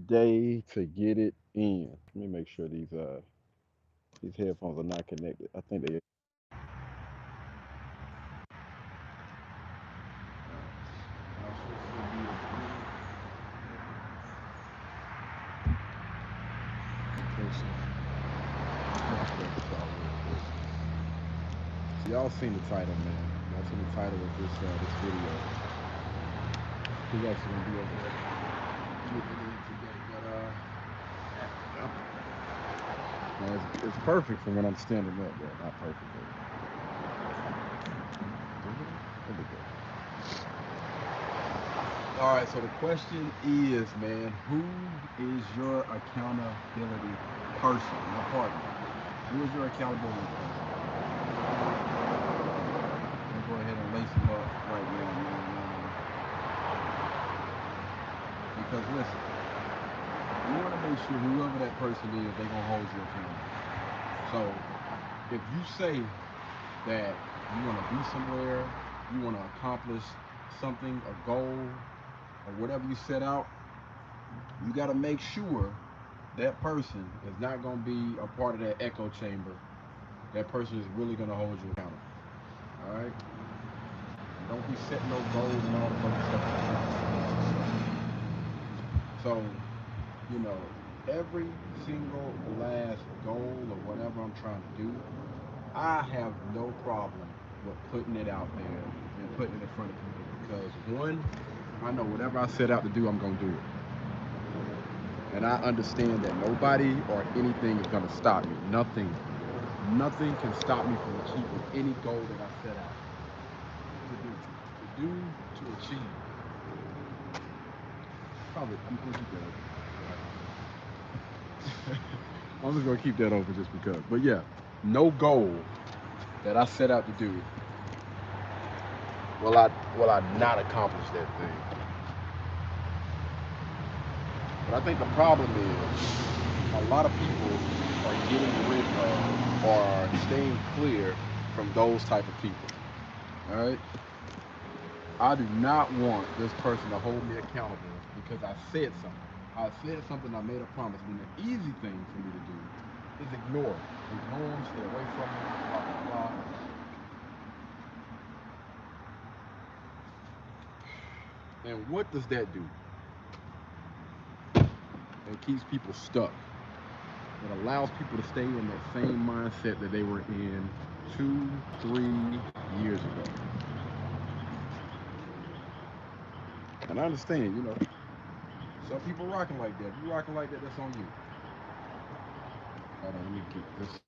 day to get it in. Let me make sure these headphones are not connected. I think they. So y'all seen the title, man. Y'all seen the title of this video. He's actually gonna be over there getting it in today, man, it's perfect from when I'm standing up. Well, not perfect, but there we go. All right, so the question is, man, who is your accountability person, your partner? Who is your accountability person? I'm gonna go ahead and lace them up right now, man. Because listen, you want to make sure whoever that person is, they're gonna hold you accountable. So if you say that you want to be somewhere, you want to accomplish something, a goal, or whatever you set out, you got to make sure that person is not going to be a part of that echo chamber. That person is really going to hold you accountable. All right? Don't be setting no goals and all the other stuff. So, you know, every single last goal or whatever I'm trying to do, I have no problem with putting it out there and putting it in front of people because one, I know whatever I set out to do, I'm going to do it. And I understand that nobody or anything is going to stop me. Nothing can stop me from achieving any goal that I set out to achieve. Probably, I'm going to keep that open. I'm just going to keep that open just because. But yeah, no goal that I set out to do will I not accomplish that thing. But I think the problem is a lot of people are getting rid of or staying clear from those type of people. All right? I do not want this person to hold me accountable because I said something. I said something, I made a promise. When the easy thing for me to do is ignore it. Ignore them, stay away from them, blah, blah, blah. And what does that do? It keeps people stuck. It allows people to stay in that same mindset that they were in 2-3 years ago. And I understand, you know, some people rocking like that. If you rocking like that, that's on you. Hold on, let me get this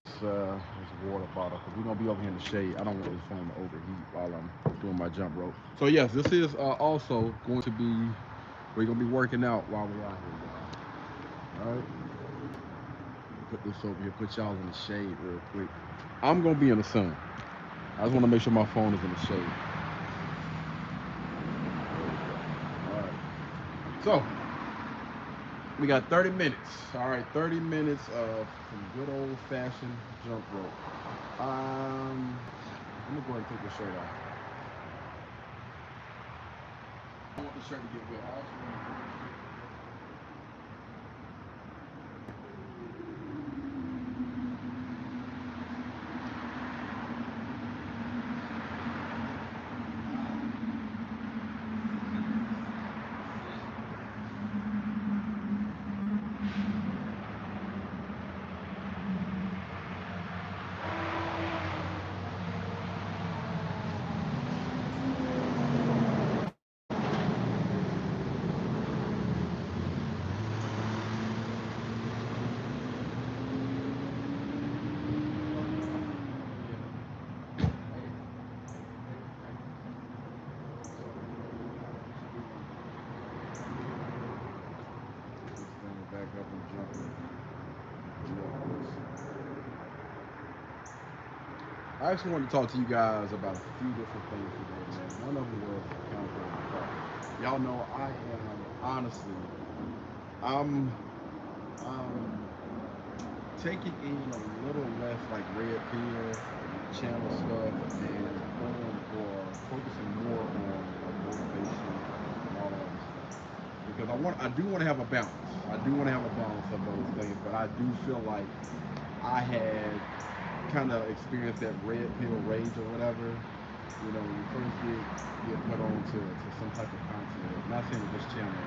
water bottle because we're gonna be over here in the shade. I don't want this phone to overheat while I'm doing my jump rope. So yes, this is also going to be we're gonna be working out while we're out here, y'all. All right. Put this over here. Put y'all in the shade real quick. I'm gonna be in the sun. I just want to make sure my phone is in the shade. All right. So we got 30 minutes. All right, 30 minutes of some good old-fashioned jump rope. I'm gonna go ahead and take this shirt off. I want the shirt to get wet. I actually want to back up and jump. I actually want to talk to you guys about a few different things today, man. One of them was accountability. Y'all know I am honestly, I'm taking in a little less like red pill channel stuff and focusing more on like motivation and all that stuff. Because I do want to have a balance. I do want to have a balance of those things, but I do feel like I had kind of experienced that red pill rage or whatever. You know, when you first get put on to some type of content. I'm not saying that this channel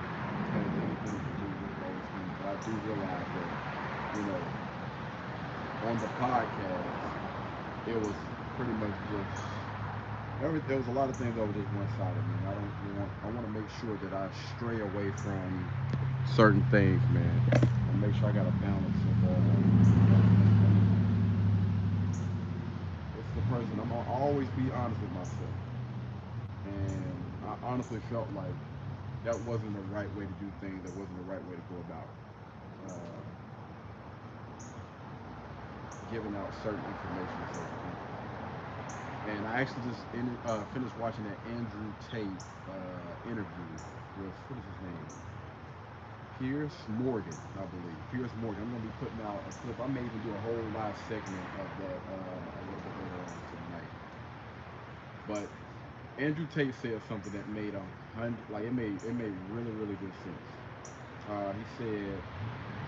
has anything to do with those things, but I do realize that, you know, on the podcast, it was pretty much just there was a lot of things that were just one sided, man. I want to make sure that I stray away from certain things, man. And make sure I got a balance of it's the person. I'm gonna always be honest with myself, and I honestly felt like that wasn't the right way to do things. That wasn't the right way to go about uh, giving out certain information to certain people. And I actually just finished watching that Andrew Tate interview with what is his name? Piers Morgan, I believe. Piers Morgan. I'm gonna be putting out a clip. I may even do a whole live segment of that a little bit later on tonight. But Andrew Tate said something that made a hundred, like it made really really good sense. He said,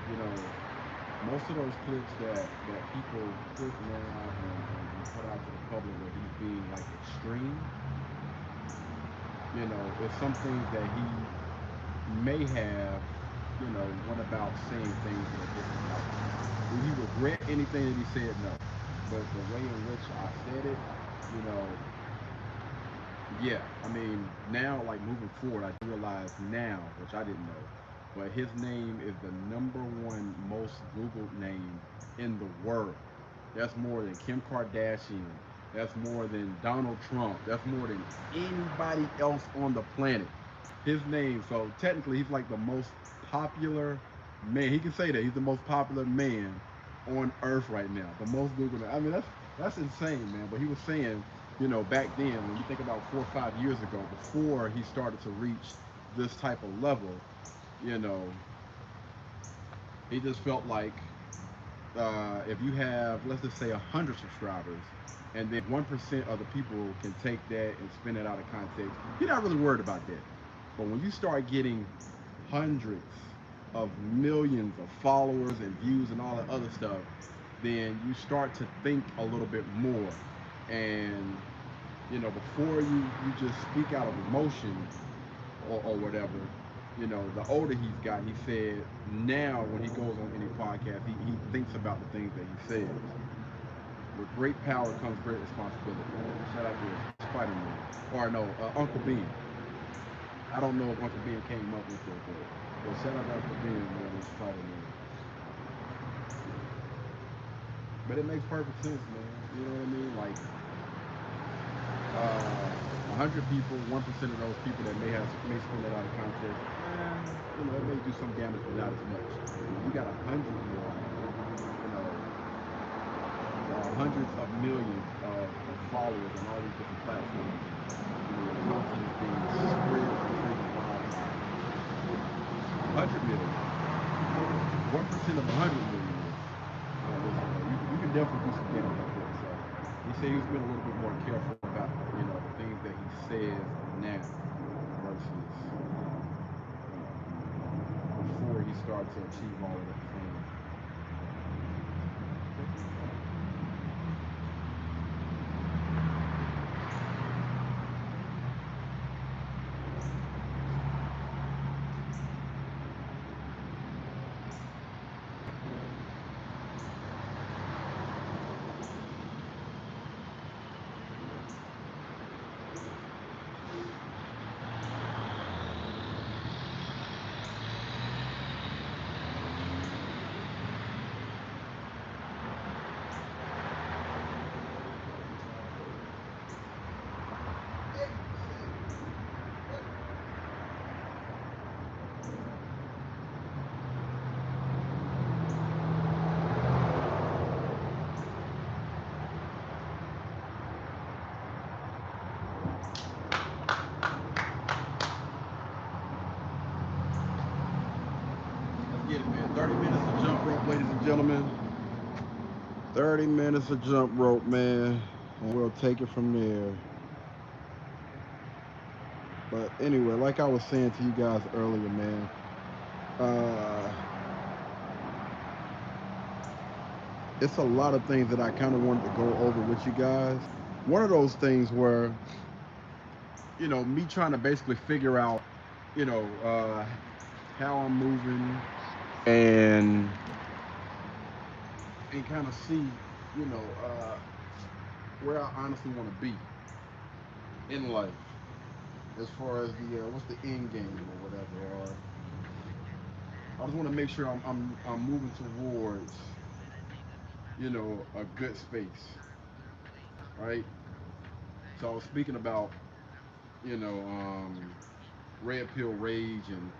you know, most of those clips that people put now and put out to the public where he's being like extreme, you know, it's some things that he may have, you know, went about saying things in a different light. Do he regret anything that he said? No. But the way in which I said it, you know, yeah. I mean, now, like moving forward, I realize now, which I didn't know, but his name is the number one most Googled name in the world. That's more than Kim Kardashian. That's more than Donald Trump. That's more than anybody else on the planet. His name, so technically, he's like the most popular man. He can say that he's the most popular man on Earth right now. The most Googled. I mean, that's insane, man. But he was saying, you know, back then, when you think about 4 or 5 years ago, before he started to reach this type of level, you know, he just felt like if you have, let's just say, 100 subscribers, and then 1% of the people can take that and spin it out of context, you're not really worried about that. But when you start getting hundreds of millions of followers and views and all that other stuff, then you start to think a little bit more. And you know, before you just speak out of emotion or whatever, you know, the older he's got, he said now when he goes on any podcast, he thinks about the things that he says. With great power comes great responsibility. Shout out to Spider-Man. Or no, Uncle Ben. I don't know if Uncle Ben came up with it, but shout out to Uncle Ben, man, with Spider-Man. But it makes perfect sense, man. You know what I mean? Like, 100 people, 1% of those people that may spend that out of context, you know, it may do some damage, but not as much. You got 100 more, you know, hundreds of millions of followers on all these different platforms. You know, the content is being spread and created wildfire. 100 million, 1% of 100 million. You can definitely do some damage like that. So he said he's been a little bit more careful about, you know, the things that he says now versus before he started to achieve all of that fame. Let's get it, man. 30 minutes of jump rope, ladies and gentlemen. 30 minutes of jump rope, man. And we'll take it from there. But anyway, like I was saying to you guys earlier, man, it's a lot of things that I kind of wanted to go over with you guys. One of those things where, me trying to basically figure out, you know, uh, how I'm moving and kind of see, you know, uh, where I honestly want to be in life as far as the what's the end game or whatever. Or I just want to make sure I'm moving towards, a good space, right? So I was speaking about, you know, um, red pill rage and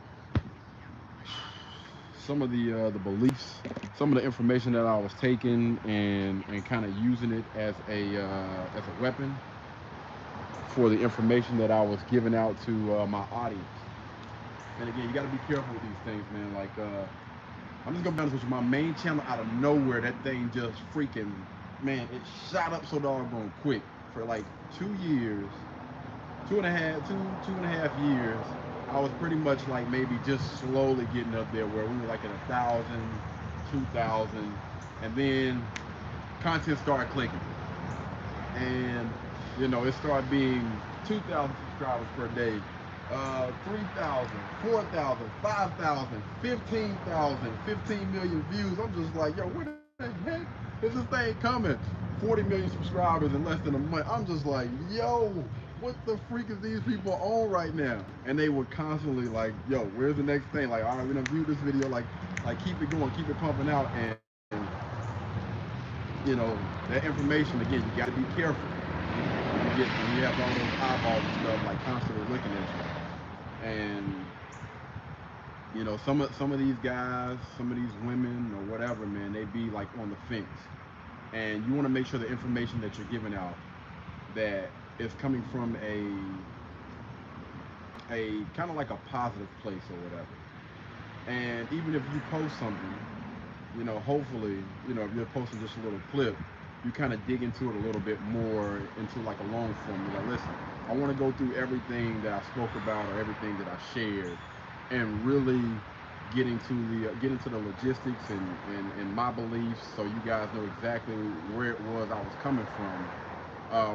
some of the beliefs, some of the information that I was taking and kind of using it as a weapon for the information that I was giving out to my audience. And again, you got to be careful with these things, man. Like, I'm just gonna be honest with you. My main channel, out of nowhere, that thing just freaking, man, it shot up so doggone quick for like 2 years, 2.5 years. I was pretty much like maybe just slowly getting up there where we were like at 1,000, 2,000, and then content started clicking, and it started being 2,000 subscribers per day, 3,000, 4,000, 5,000, 15,000, 15 million views. I'm just like, yo, where the heck is this thing coming? 40 million subscribers in less than a month. I'm just like, yo, what the freak is these people on right now? And they were constantly like, yo, where's the next thing? Like, all right, we're gonna view this video, like keep it going, keep it pumping out. And that information, again, you got to be careful when you have all those eyeballs and stuff like constantly looking at you. And some of these guys, some of these women or whatever, man, they be like on the fence. And you want to make sure the information that you're giving out that is coming from a kind of like a positive place or whatever. And even if you post something, hopefully, if you're posting just a little clip, you kind of dig into it a little bit more into like a long form. You're like, listen, I want to go through everything that I spoke about or everything that I shared, and really get into the logistics and my beliefs, so you guys know exactly where it was I was coming from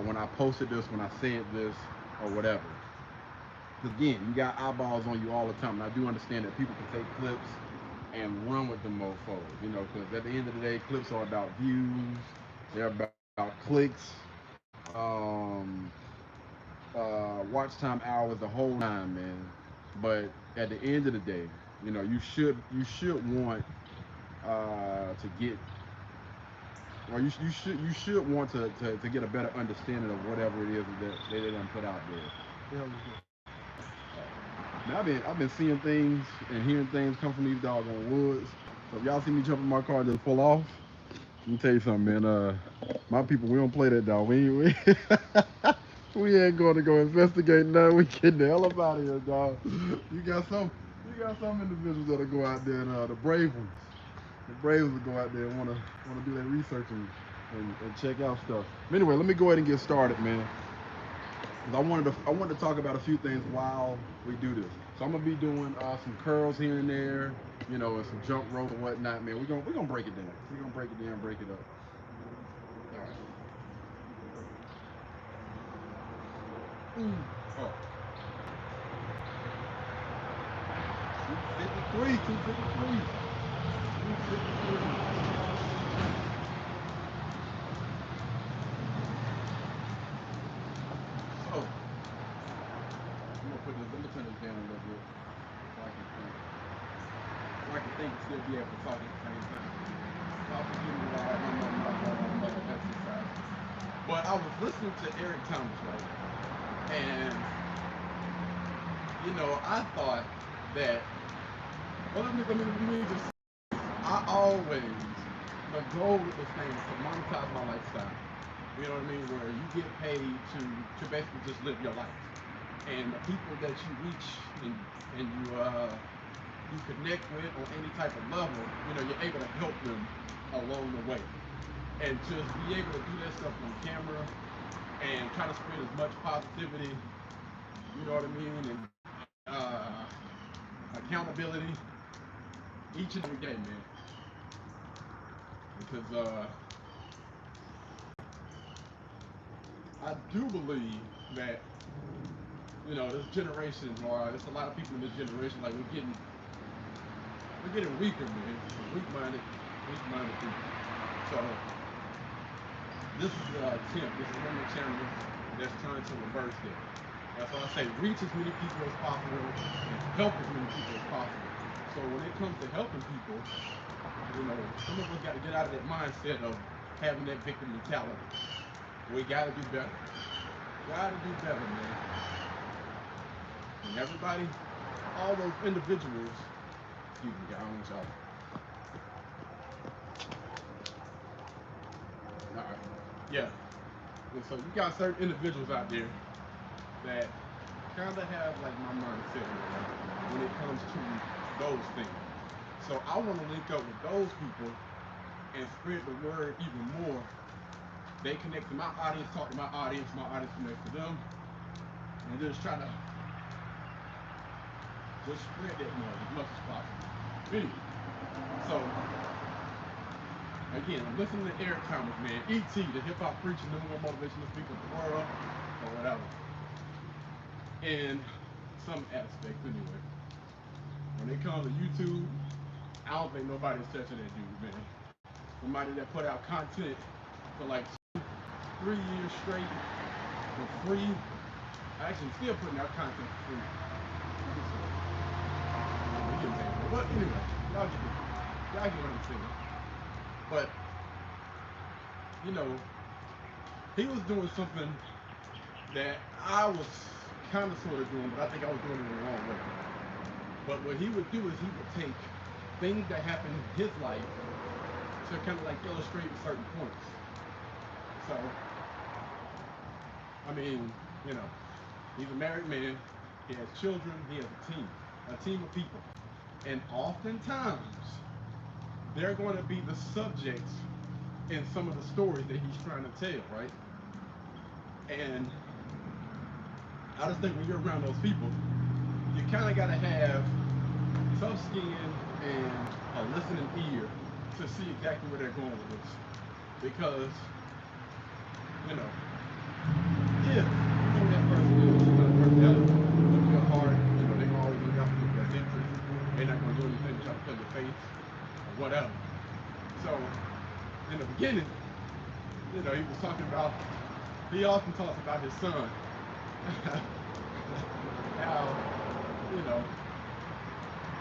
when I posted this, when I said this, or whatever. Because again, you got eyeballs on you all the time, and I do understand that people can take clips and run with the mofos, because at the end of the day, clips are about views, they're about clicks, watch time hours, the whole nine, man. But at the end of the day, you should want to get, or you should want to get a better understanding of whatever it is that they done put out there. The hell is this? Now I've been seeing things and hearing things come from these doggone woods. So if y'all see me jump in my car and just pull off, let me tell you something, man. My people, we don't play that, dog. We ain't going to go investigate nothing. We getting the hell up out of here, dog. You got some individuals that'll go out there, and the brave ones. The brave ones will go out there and wanna do their research and check out stuff. But anyway, let me go ahead and get started, man. 'Cause I wanted to talk about a few things while we do this. So I'm gonna be doing some curls here and there, and some jump rope and whatnot, man. We're gonna break it down. We're gonna break it down, break it up. All right. Oh, 253, 253, 253. So let me turn this down a little bit so I can think. So I can think and still be able to talk at the same time. Y'all forgive me while I'm exercise. But I was listening to Eric Thomas, right? And I thought that, well, let me just, I always, the goal with this thing is to monetize my lifestyle. You know what I mean? Where you get paid to basically just live your life. And the people that you reach and you connect with on any type of level, you're able to help them along the way. And just be able to do that stuff on camera and try to spread as much positivity, you know what I mean, and accountability each and every day, man. because I do believe that this generation, or there's a lot of people in this generation, like we're getting weaker, man. Weak-minded people. So this is the attempt. This is one of the channels that's trying to reverse that. That's why I say reach as many people as possible and help as many people as possible. So when it comes to helping people, some of us got to get out of that mindset of having that victim mentality. We got to do better. Got to do better, man. And everybody, all those individuals, excuse me, I don't want y'all. All right. Yeah. And so you got certain individuals out there that kind of have like my mindset when it comes to those things. So I want to link up with those people and spread the word even more. They connect to my audience, talk to my audience connects to them, and just try to just spread that noise as much as possible. Anyway, so again, I'm listening to Eric Thomas, man, E.T., the hip hop preacher, number one motivational speaker in the world, or whatever. In some aspects, anyway. When it comes to YouTube, I don't think nobody's touching that dude, man. Somebody that put out content for like 3 years straight for free. Actually, still putting out content for free. But anyway, y'all get what I'm saying. But he was doing something that I was kind of sort of doing, but I think I was doing it in the wrong way. But what he would do is he would take things that happened in his life to kind of like illustrate certain points. So, I mean, he's a married man, he has children, he has a team of people. And oftentimes, they're going to be the subjects in some of the stories that he's trying to tell, right? And I just think when you're around those people, you kind of got to have tough skin and a listening ear to see exactly where they're going with this. Because, if that person is another personality, look your heart, they're going to always look out for your best interest. They're not going to do anything to try to play your face or whatever. So, in the beginning, he was talking about, he often talks about his son. How,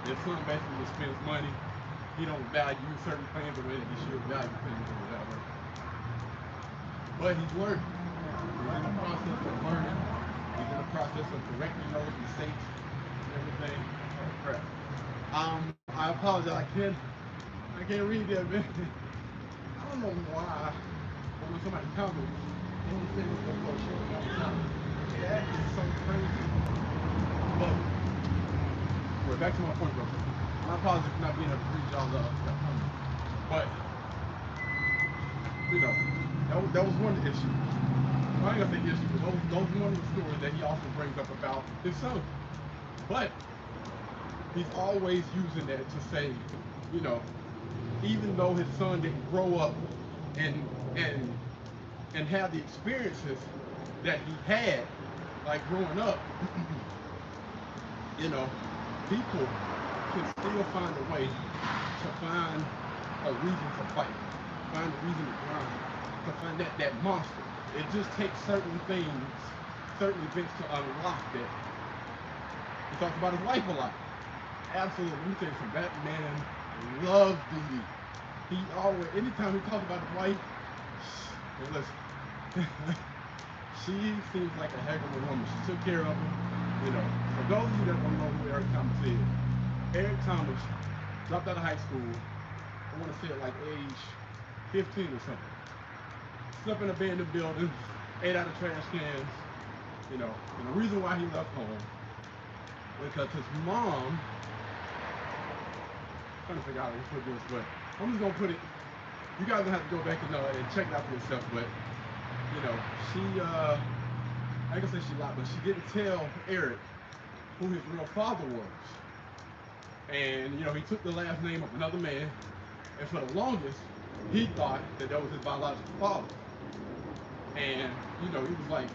his son basically spends money. He don't value certain things the way that he should value things or whatever. But he's learning. He's in the process of learning. He's in the process of correcting those mistakes and everything. Oh crap. I apologize. I can't read that, man. I don't know why when somebody comments, they don't say what's going on showing all the time. That is so crazy. But we're back to my point, bro. My apologies for not being able to read y'all the comments. But that was one issue. Well, I ain't gonna say issue, but those one of the stories that he also brings up about his son. But he's always using that to say, even though his son didn't grow up and have the experiences that he had, like growing up, people can still find a way to find a reason to fight, find a reason to grind, to find that monster. It just takes certain things, certain events to unlock that. He talks about his wife a lot. Absolutely. Let me tell you something. That man loves Dee Dee. He always, anytime he talks about his wife, hey, listen, she seems like a heck of a woman. She took care of him. For those of you that don't know who Eric Thomas is, Eric Thomas dropped out of high school, I want to say at like age 15 or something. Slept in abandoned buildings, ate out of trash cans, and the reason why he left home, because his mom, I'm trying to figure out how to put this, but I'm just going to put it, you guys will have to go back and check it out for yourself, but, she, I ain't gonna say she lied, but she didn't tell Eric who his real father was. And, he took the last name of another man, and for the longest, he thought that that was his biological father. And, you know, he was like,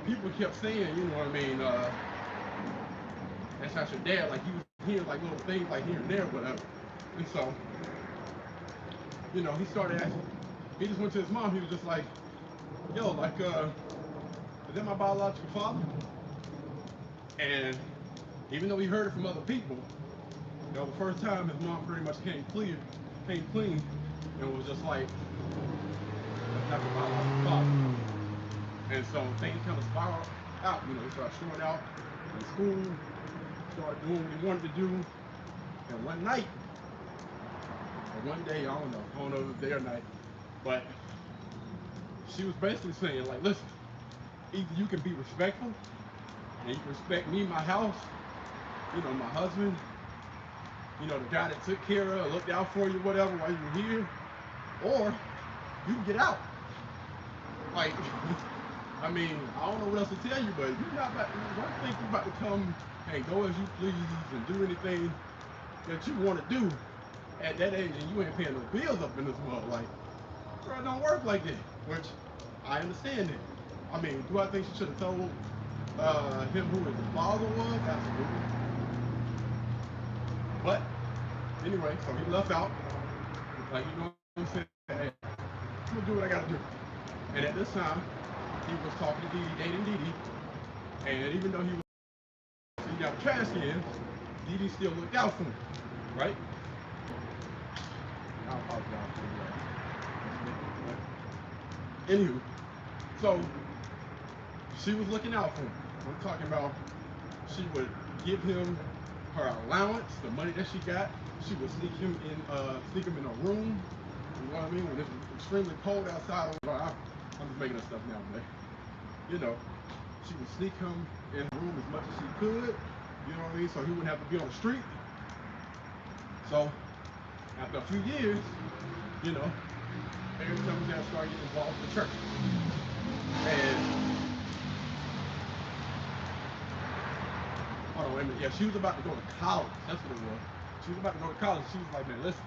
people kept saying, you know what I mean, that's not your dad. Like, he was hearing like little things like here and there, whatever. And so, you know, he started asking, he just went to his mom, he was just like, yo, like, is that my biological father? And even though he heard it from other people, you know, the first time his mom pretty much came clean, and was just like, that's not your biological father. And so things kind of spiraled out. You know, he started showing out in school, started doing what he wanted to do. And one night, or one day, I don't know if it was day or night, but she was basically saying, like, listen, either you can be respectful and you can respect me, my house, you know, my husband, you know, the guy that took care of, looked out for you, whatever, while you were here, or you can get out. Like, I mean, I don't know what else to tell you, but you're not about to, don't think you're about to come and go as you please and do anything that you want to do at that age, and you ain't paying no bills up in this mother. Like, bro, it don't work like that. Which I understand it. I mean, do I think she should have told him who his father was? Absolutely. But anyway, so he left out. Like, you know what I'm saying? Hey, I'm gonna do what I gotta do. And at this time, he was talking to Dee Dee, dating Dee Dee. And even though he got a trash can, Dee Dee still looked out for him, right? I apologize for that. Anywho, so she was looking out for him. I'm talking about she would give him her allowance, the money that she got. She would sneak him in a room. You know what I mean? When it's extremely cold outside, I'm just making up stuff now, but you know, she would sneak him in the room as much as she could. You know what I mean? So he wouldn't have to be on the street. So after a few years, you know, every time we got to start getting involved in the church. And hold on, wait a minute. Yeah, she was about to go to college. That's what it was. She was about to go to college. She was like, man, listen,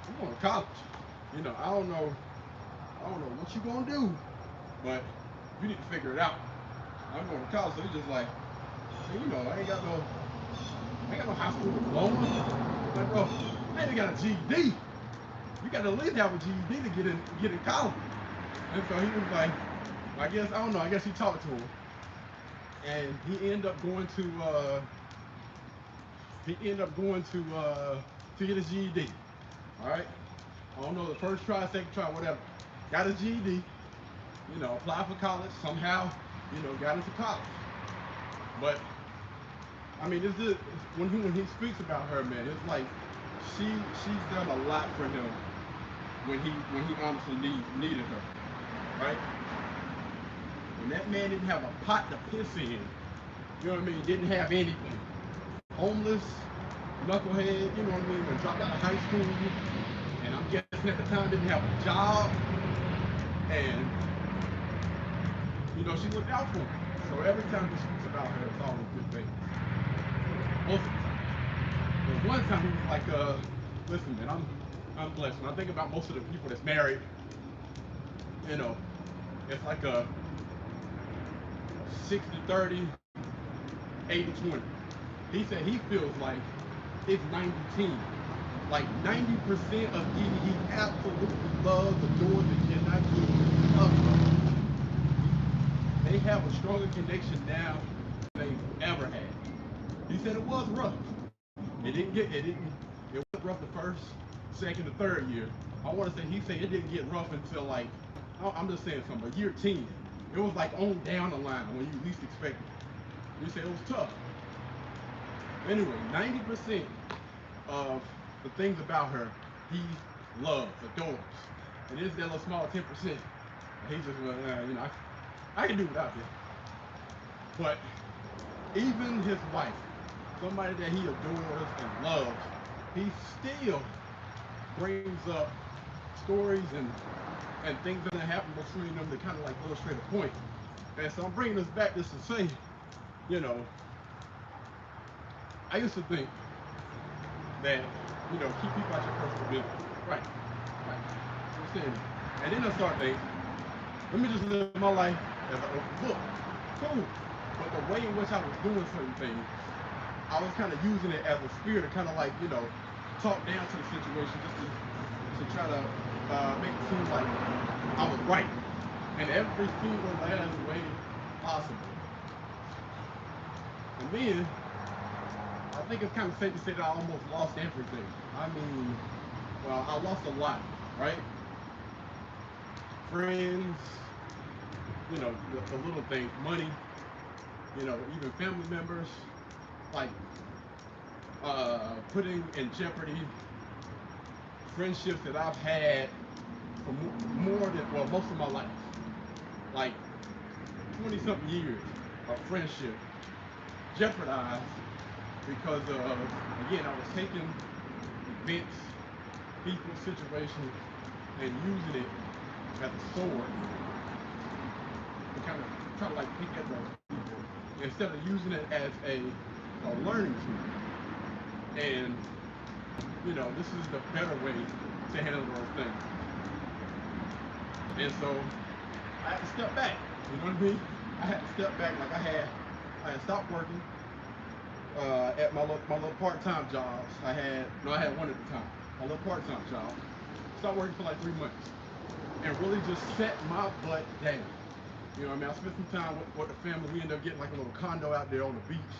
I'm going to college. You know, I don't know what you're gonna do, but you need to figure it out. I'm going to college, so he's just like, hey, you know, I ain't got no high school diploma. Like, bro, I ain't got a GED. You got to at least have a GED to get in college. And so he was like, I guess he talked to him, and he ended up going to get his GED. All right. I don't know, the first try, second try, whatever. Got his GED, you know, applied for college, somehow, you know, got into college. But I mean, this is when he speaks about her, man, it's like she's done a lot for him when he honestly needed her, right? When that man didn't have a pot to piss in, you know what I mean? Didn't have anything. Homeless, knucklehead, you know what I mean? When dropped out of high school, and I'm guessing at the time didn't have a job, and you know, she looked out for him. So every time he speaks about her, it's always good things. Most of the time. There's one time he was like, listen, man, I'm blessed. When I think about most of the people that's married, you know, it's like a 60-30, 80-20. He said he feels like it's 90-10. Like 90% of Dee Dee he absolutely loves, adores, and cannot get enough of. They have a stronger connection now than they've ever had. He said it was rough. It was rough the first, second, and third year. I want to say he said it didn't get rough until like, I'm just saying something, but year 10. It was like on down the line when you least expected it. He said it was tough. Anyway, 90% of the things about her, he loves, adores. And it's that little small 10%. And he's just, you know, I can do without this. But even his wife, somebody that he adores and loves, he still brings up stories and things that happen between them to kind of like illustrate a point. And so I'm bringing this back just to say, you know, I used to think that, you know, keep people out your personal business. Right. Like, I'm saying, and then I start thinking, let me just live my life as an open book. Cool. But the way in which I was doing certain things, I was kind of using it as a spear to kind of like, talk down to the situation just to try to make it seem like I was right in every single last way possible. And then I think it's kind of safe to say that I almost lost everything. I mean, well, I lost a lot, right? Friends, the little things, money, even family members, like putting in jeopardy friendships that I've had for more than, well, most of my life, like 20 something years of friendship jeopardized because of, again, I was taking events, people, situations, and using it as a sword to kind of try to like pick at those people instead of using it as a learning tool. And this is the better way to handle those things. And so I had to step back. You know what I mean? I had to step back. Like I had stopped working at my little part-time jobs. I had one at the time. My little part-time job. Stopped working for like 3 months and really just set my butt down. You know what I mean? I spent some time with the family. We ended up getting like a little condo out there on the beach.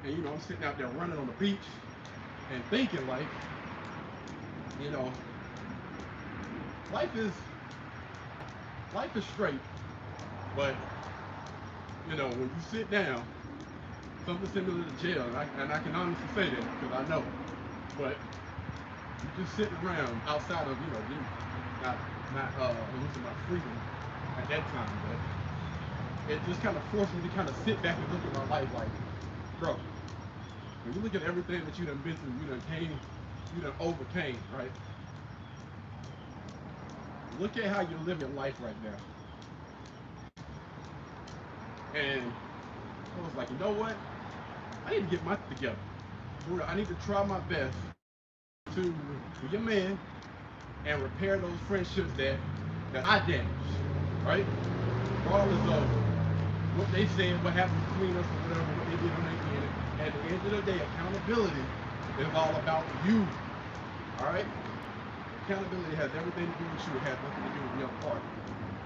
And I'm sitting out there running on the beach and thinking like, you know, life is straight, but when you sit down, something similar to jail, and I can honestly say that because I know, but you just sitting around outside of being not losing my freedom at that time, but it just kind of forced me to kind of sit back and look at my life like, bro, when you look at everything that you done been through, you done overcame, right? Look at how you're living life right now. And I was like, you know what? I need to get my together. I need to try my best to be a man and repair those friendships that I damaged, right? Regardless of what they said, what happened between us, or whatever, what they did on their end. At the end of the day, accountability is all about you, all right? Accountability has everything to do with you. It has nothing to do with the other party.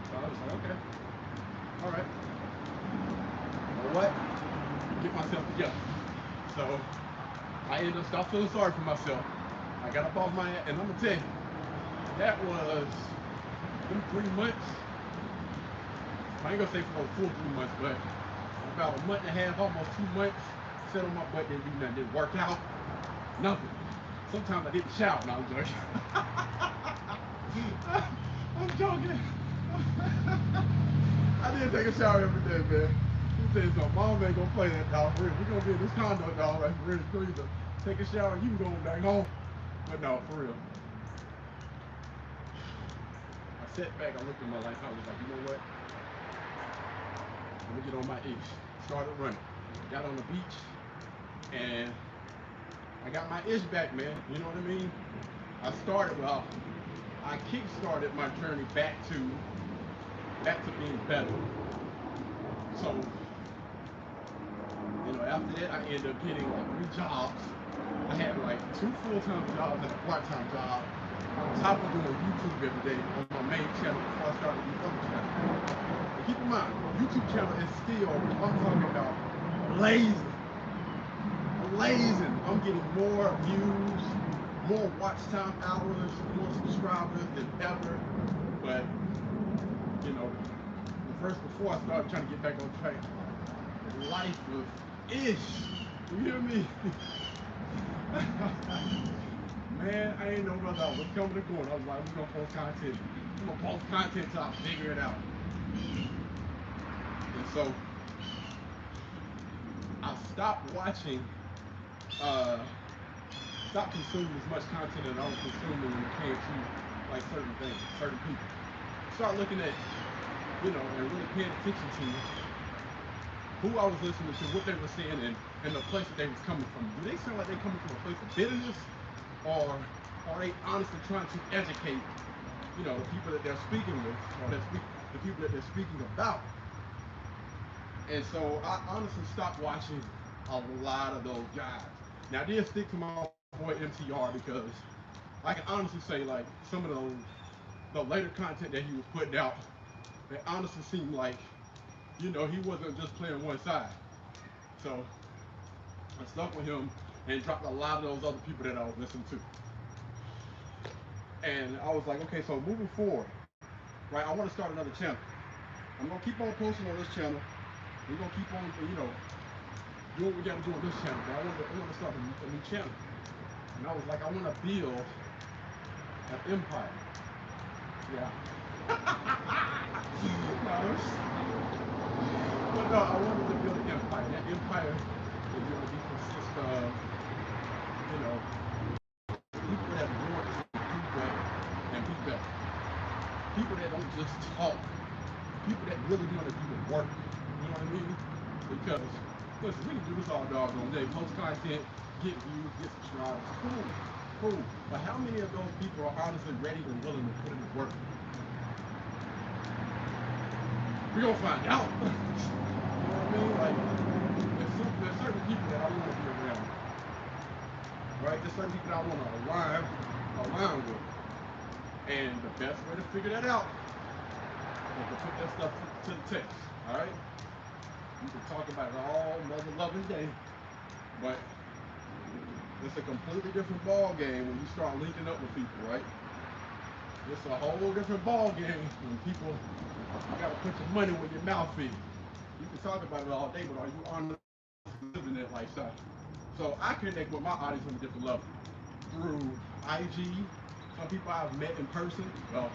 So I was like, okay, all right. You know what? Get myself together. So I ended up start feeling sorry for myself. I got up off my ass, and I'm gonna tell you, that was in 3 months. I ain't gonna say for a full 3 months, but about a month and a half, almost 2 months. Sat on my butt, didn't do nothing, didn't work out, nothing. Sometimes I didn't shout. No, I'm joking. I'm joking. I did take a shower every day, man. Let me tell you something. Mom ain't gonna play that, dog. We're gonna be in this condo, dog. Right? We're gonna either take a shower, you can go back home. But no, for real. I sat back, I looked at my life, I was like, you know what? Let me get on my ish. Started running. Got on the beach, and I got my ish back, man. You know what I mean? I kick-started my journey back to being better. So, after that, I ended up getting like 3 jobs. I had like 2 full-time jobs and a part-time job on top of doing YouTube every day on my main channel before I started the other channel. But keep in mind, YouTube channel is still, I'm talking about blazing. I'm getting more views, more watch time hours, more subscribers than ever. But, before I started trying to get back on track, life was ish. You hear me? Man, I ain't know whether I was coming or going. I was like, we're gonna post content. I'm gonna post content till I figure it out. And so I stopped watching, stopped consuming as much content that I was consuming when it came to like certain things, certain people. Start looking at, and really paying attention to who I was listening to, what they were saying, and the place that they was coming from. Do they sound like they're coming from a place of bitterness, or are they honestly trying to educate the people that they're speaking with, or the people that they're speaking about. And so I honestly stopped watching a lot of those guys. Now I did stick to my boy MTR because I can honestly say like some of the later content that he was putting out, it honestly seemed like, he wasn't just playing one side. So I stuck with him and dropped a lot of those other people that I was listening to. And I was like, okay, so moving forward, right, I want to start another channel. I'm gonna keep on posting on this channel. We're gonna keep on, doing what we gotta do on this channel. But I want to start a new channel. And I was like, I want to build an empire. Yeah. No, but no, I wanted to build an empire. That empire is going to be consist of, people that want to do better and be better. People that don't just talk. People that really want to do the work. You know what I mean? Because, listen, we can do this all doggone day. Post content, get views, get subscribers. Cool. Cool. But how many of those people are honestly ready and willing to put in the work? We're going to find out. You know what I mean? Like, there's certain people that I want to be around. Right? There's certain people that I want to align with. And the best way to figure that out is to put that stuff to the test. Alright? You can talk about it all mother loving day, but it's a completely different ball game when you start linking up with people, right? It's a whole different ball game when people, you gotta put your money where your mouth is. You can talk about it all day, but are you honestly living that lifestyle? So I connect with my audience on a different level through IG. Some people I've met in person. Well,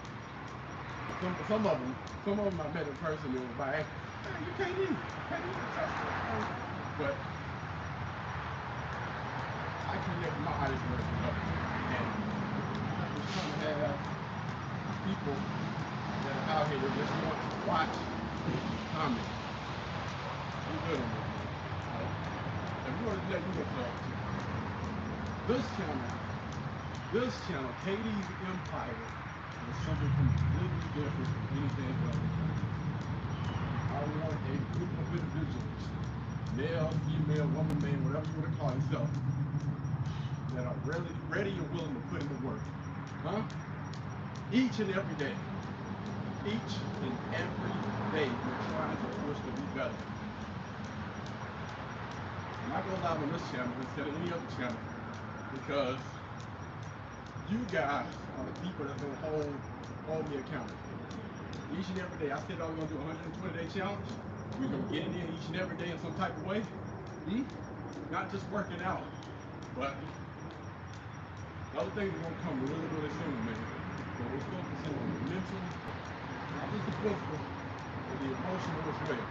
some of them I met in person. It was by accident. Hey, you can't eat. But I connect with my audience on a different level, and I'm just trying to have people that are out here that just want to watch, comment. I'm good on that, man. Like, if you want to let me look up this channel, KD's Empire, is something completely different from anything else. I want a group of individuals, male, female, woman, man, whatever you want to call yourself, that are ready and willing to put in the work. Huh? Each and every day. Each and every day we're trying to push to be better. And I go live on this channel instead of any other channel because you guys are the people that's going to hold me accountable. Each and every day. I said I was going to do a 120-day challenge. We're going to get it in each and every day in some type of way. Not just working out, but other things are going to come really, really soon, man. So we're focusing on the mental, not just the physical, but the emotional as well.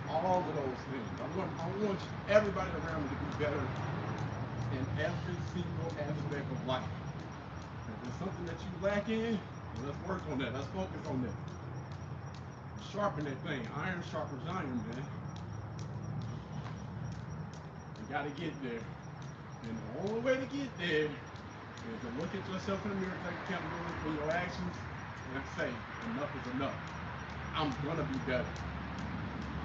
All of those things. I want everybody around me to be better in every single aspect of life. If there's something that you lack in, let's work on that. Let's focus on that. Sharpen that thing. Iron sharpens iron, man. You gotta get there. And the only way to get there is to look at yourself in the mirror, take accountability for your actions, and say, enough is enough. I'm gonna be better.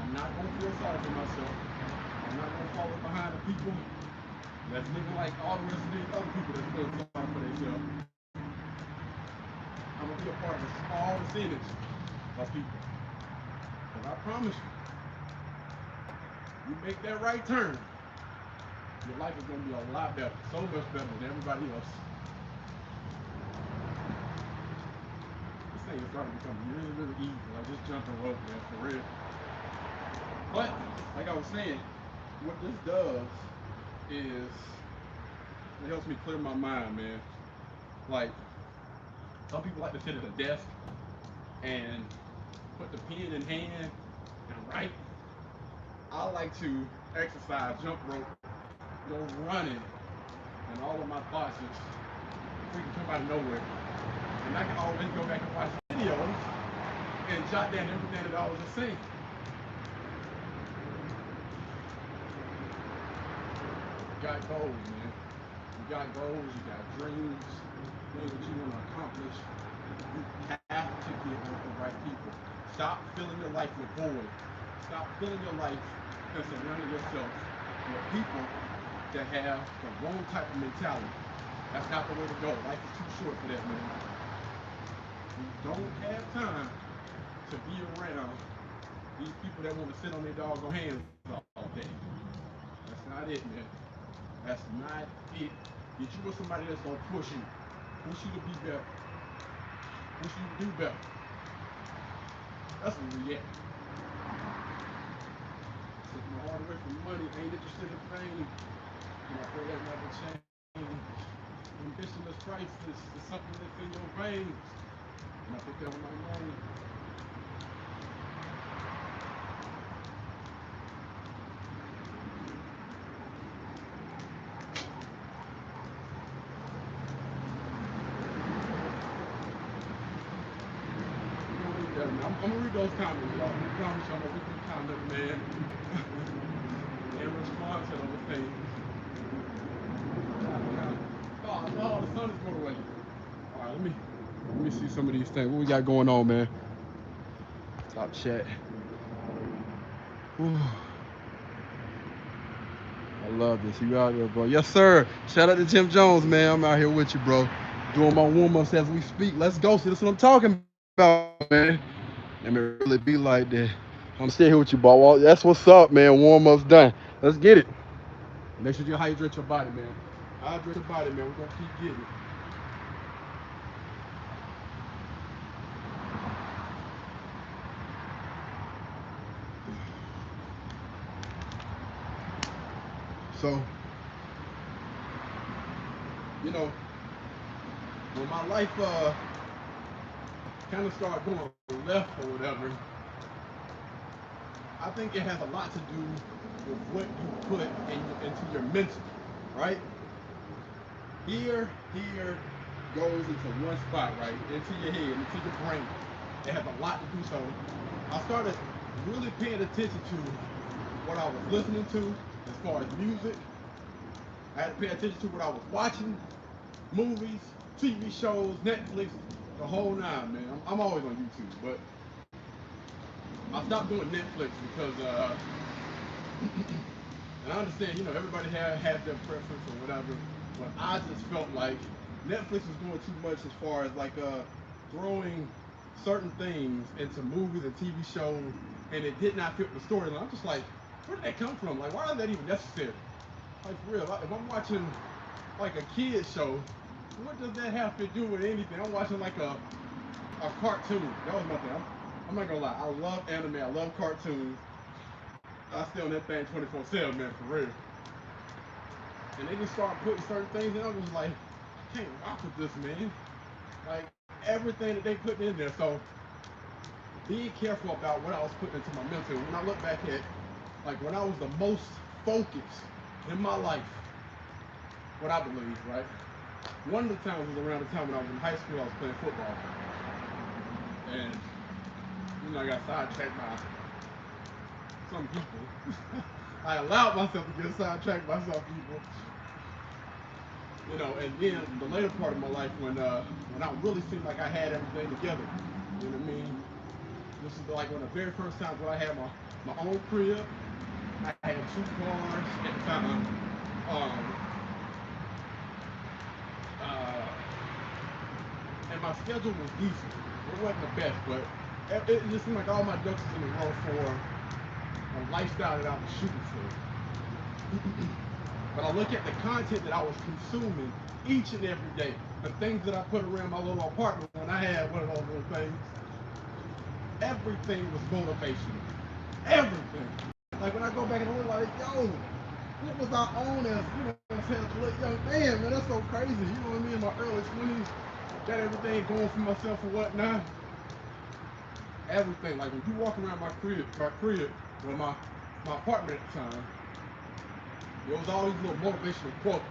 I'm not gonna feel sorry for myself. I'm not gonna follow behind the people that's living like all the rest of these other people that's feeling sorry for themselves. I'm gonna be a part of a small percentage of people. Because I promise you make that right turn, your life is gonna be a lot better, so much better than everybody else. This thing is starting to become really, really easy, like just jumping rope, man, for real. But, like I was saying, what this does is it helps me clear my mind, man. Like, some people like to sit at a desk and put the pen in hand and write. I like to exercise, jump rope, go running, and all of my thoughts just freaking come out of nowhere. And I can always go back and watch videos and jot down everything that I was just saying. You got goals, man. You got goals, you got dreams, things that you want to accomplish. You Stop filling your life with void. Stop filling your life and surrounding yourself with people that have the wrong type of mentality. That's not the way to go. Life is too short for that, man. You don't have time to be around these people that want to sit on their doggone hands all day. That's not it, man. That's not it. Get you with somebody that's gonna push you to be better, push you to do better. That's where we at. Take my heart away from money, ain't interested in fame, and I pray that never change. Ambition is priceless, it's something that's in your veins, and I put that on my name. I'm gonna read those comments, y'all. I promise you I'm gonna read those comments, man. And respond to those things. Oh no, the sun is going away. Alright, let me see some of these things. What we got going on, man? Top chat. Whew. I love this. You out there, bro. Yes, sir. Shout out to Jim Jones, man. I'm out here with you, bro. Doing my warm-ups as we speak. Let's go. See, that's what I'm talking about, man. Let me really be like that. I'm still here with you, bro. That's what's up, man. Warm-ups done. Let's get it. Make sure you hydrate your body, man. Hydrate your body, man. We're gonna keep getting it. So, you know, when my life kind of started going left or whatever, I think it has a lot to do with what you put into your mental, right? Here goes into one spot, right? Into your head, into your brain. It has a lot to do. So I started really paying attention to what I was listening to as far as music. I had to pay attention to what I was watching, movies, TV shows, Netflix, the whole nine, man. I'm always on YouTube, but I stopped doing Netflix because, and I understand, you know, everybody had their preference or whatever, but I just felt like Netflix was doing too much as far as like throwing certain things into movies and TV shows, and it did not fit the storyline. I'm just like, where did that come from? Like, why is that even necessary? Like, for real, if I'm watching like a kid show, what does that have to do with anything? I'm watching like a cartoon. That was my thing. I'm not gonna lie. I love anime. I love cartoons. I stay on that thing 24/7, man, for real. And they just started putting certain things in. I was like, I can't rock with this, man. Like everything that they put in there. So being careful about what I was putting into my mental. When I look back at like when I was the most focused in my life, what I believe, right? One of the times was around the time when I was in high school. I was playing football, and you know I got sidetracked by some people. I allowed myself to get sidetracked by some people. You know, and then the later part of my life when I really seemed like I had everything together. You know what I mean? This is like one of the very first times when I had my own crib. I had 2 cars at the time. Uh, and my schedule was decent. It wasn't the best, but it just seemed like all my ducks was in a row for a lifestyle that I was shooting for. But I look at the content that I was consuming each and every day, the things that I put around my little apartment when I had one of those little things, everything was motivational. Everything. Like when I go back and look like, yo, what was I on as, you know what I'm saying, as a little young man, man, that's so crazy. You know what I mean? In my early 20s, got everything going for myself and whatnot. Everything. Like when you walk around my crib, well, my apartment at the time, there was all these little motivational quotes.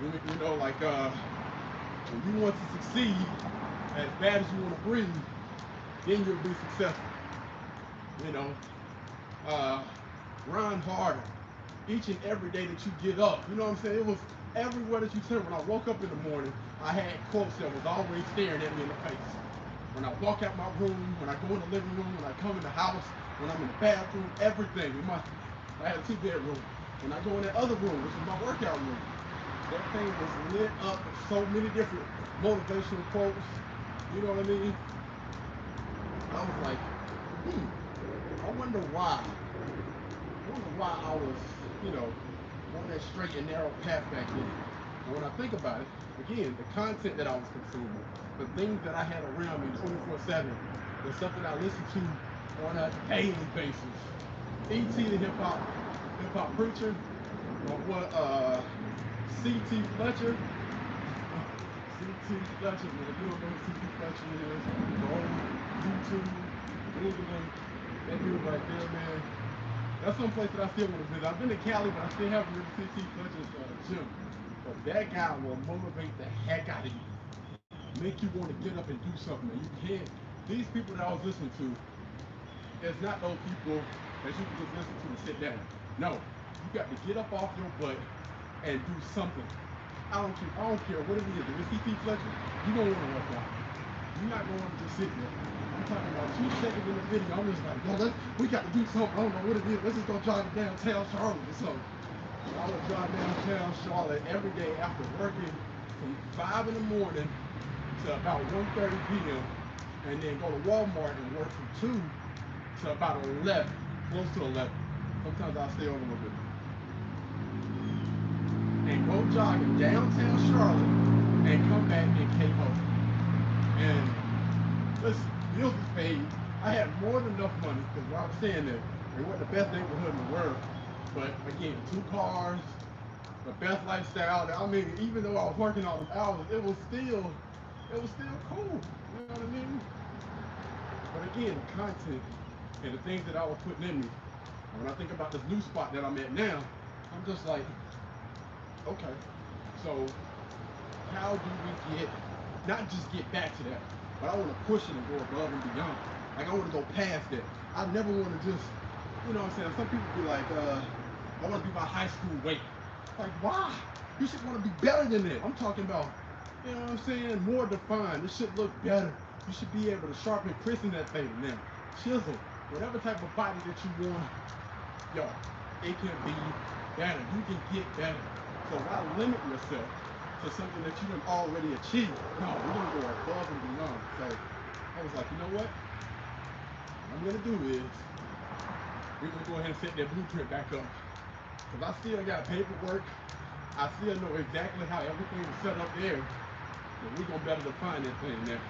You know, like when you want to succeed as bad as you want to breathe, then you'll be successful. You know, grind harder each and every day that you get up. You know what I'm saying? It was everywhere that you turn. When I woke up in the morning, I had quotes that was always staring at me in the face. When I walk out my room, when I go in the living room, when I come in the house, when I'm in the bathroom, everything. I had a 2 bedroom. When I go in that other room, which is my workout room, that thing was lit up with so many different motivational quotes. You know what I mean? I was like, I wonder why. I wonder why I was, you know, on that straight and narrow path back then. And when I think about it, again, the content that I was consuming, the things that I had around me 24/7, the stuff that I listened to on a daily basis. E.T. the hip hop preacher, or what C.T. Fletcher. C.T. Fletcher, man, you don't know who C.T. Fletcher is. The old YouTube, Googling, that dude right there, man. That's some place that I still want to visit. I've been to Cali, but I still haven't been to C.T. Fletcher's gym. But that guy will motivate the heck out of you, make you want to get up and do something. And you can't. These people that I was listening to, it's not those people that you can just listen to and sit down. No, you got to get up off your butt and do something. I don't care what it is. If it's C.T. Fletcher, you don't want to work out. You're not going to just sit there. I'm talking about 2 seconds in the video. I'm just like, yo, we got to do something. I don't know what it is. Let's just go jog downtown Charlotte or something. So I would drive downtown Charlotte every day after working from 5 in the morning to about 1:30 p.m. and then go to Walmart and work from 2 to about 11, close to 11. Sometimes I'll stay over a little bit. And go jogging downtown Charlotte and come back and KO. And listen, bills was paid. I had more than enough money because while I was staying there, it wasn't the best neighborhood in the world. But again, 2 cars, the best lifestyle. I mean, even though I was working all those hours, it was still cool. You know what I mean? But again, the content and the things that I was putting in me. And when I think about this new spot that I'm at now, I'm just like, okay, so how do we not just get back to that, but I want to push it and go above and beyond. Like I want to go past that. I never want to just, you know what I'm saying? Some people be like, I want to be my high school weight. Like, why? You should want to be better than that. I'm talking about, you know what I'm saying? More defined. It should look better. You should be able to sharpen, crisp that thing now. Chisel. Whatever type of body that you want, yo, it can be better. You can get better. So why limit yourself to something that you done already achieved? No, we're gonna go above and beyond. So I was like, you know what? What I'm gonna do is we're gonna go ahead and set that blueprint back up. Cause I still got paperwork. I still know exactly how everything is set up there. But we're gonna better define that thing now.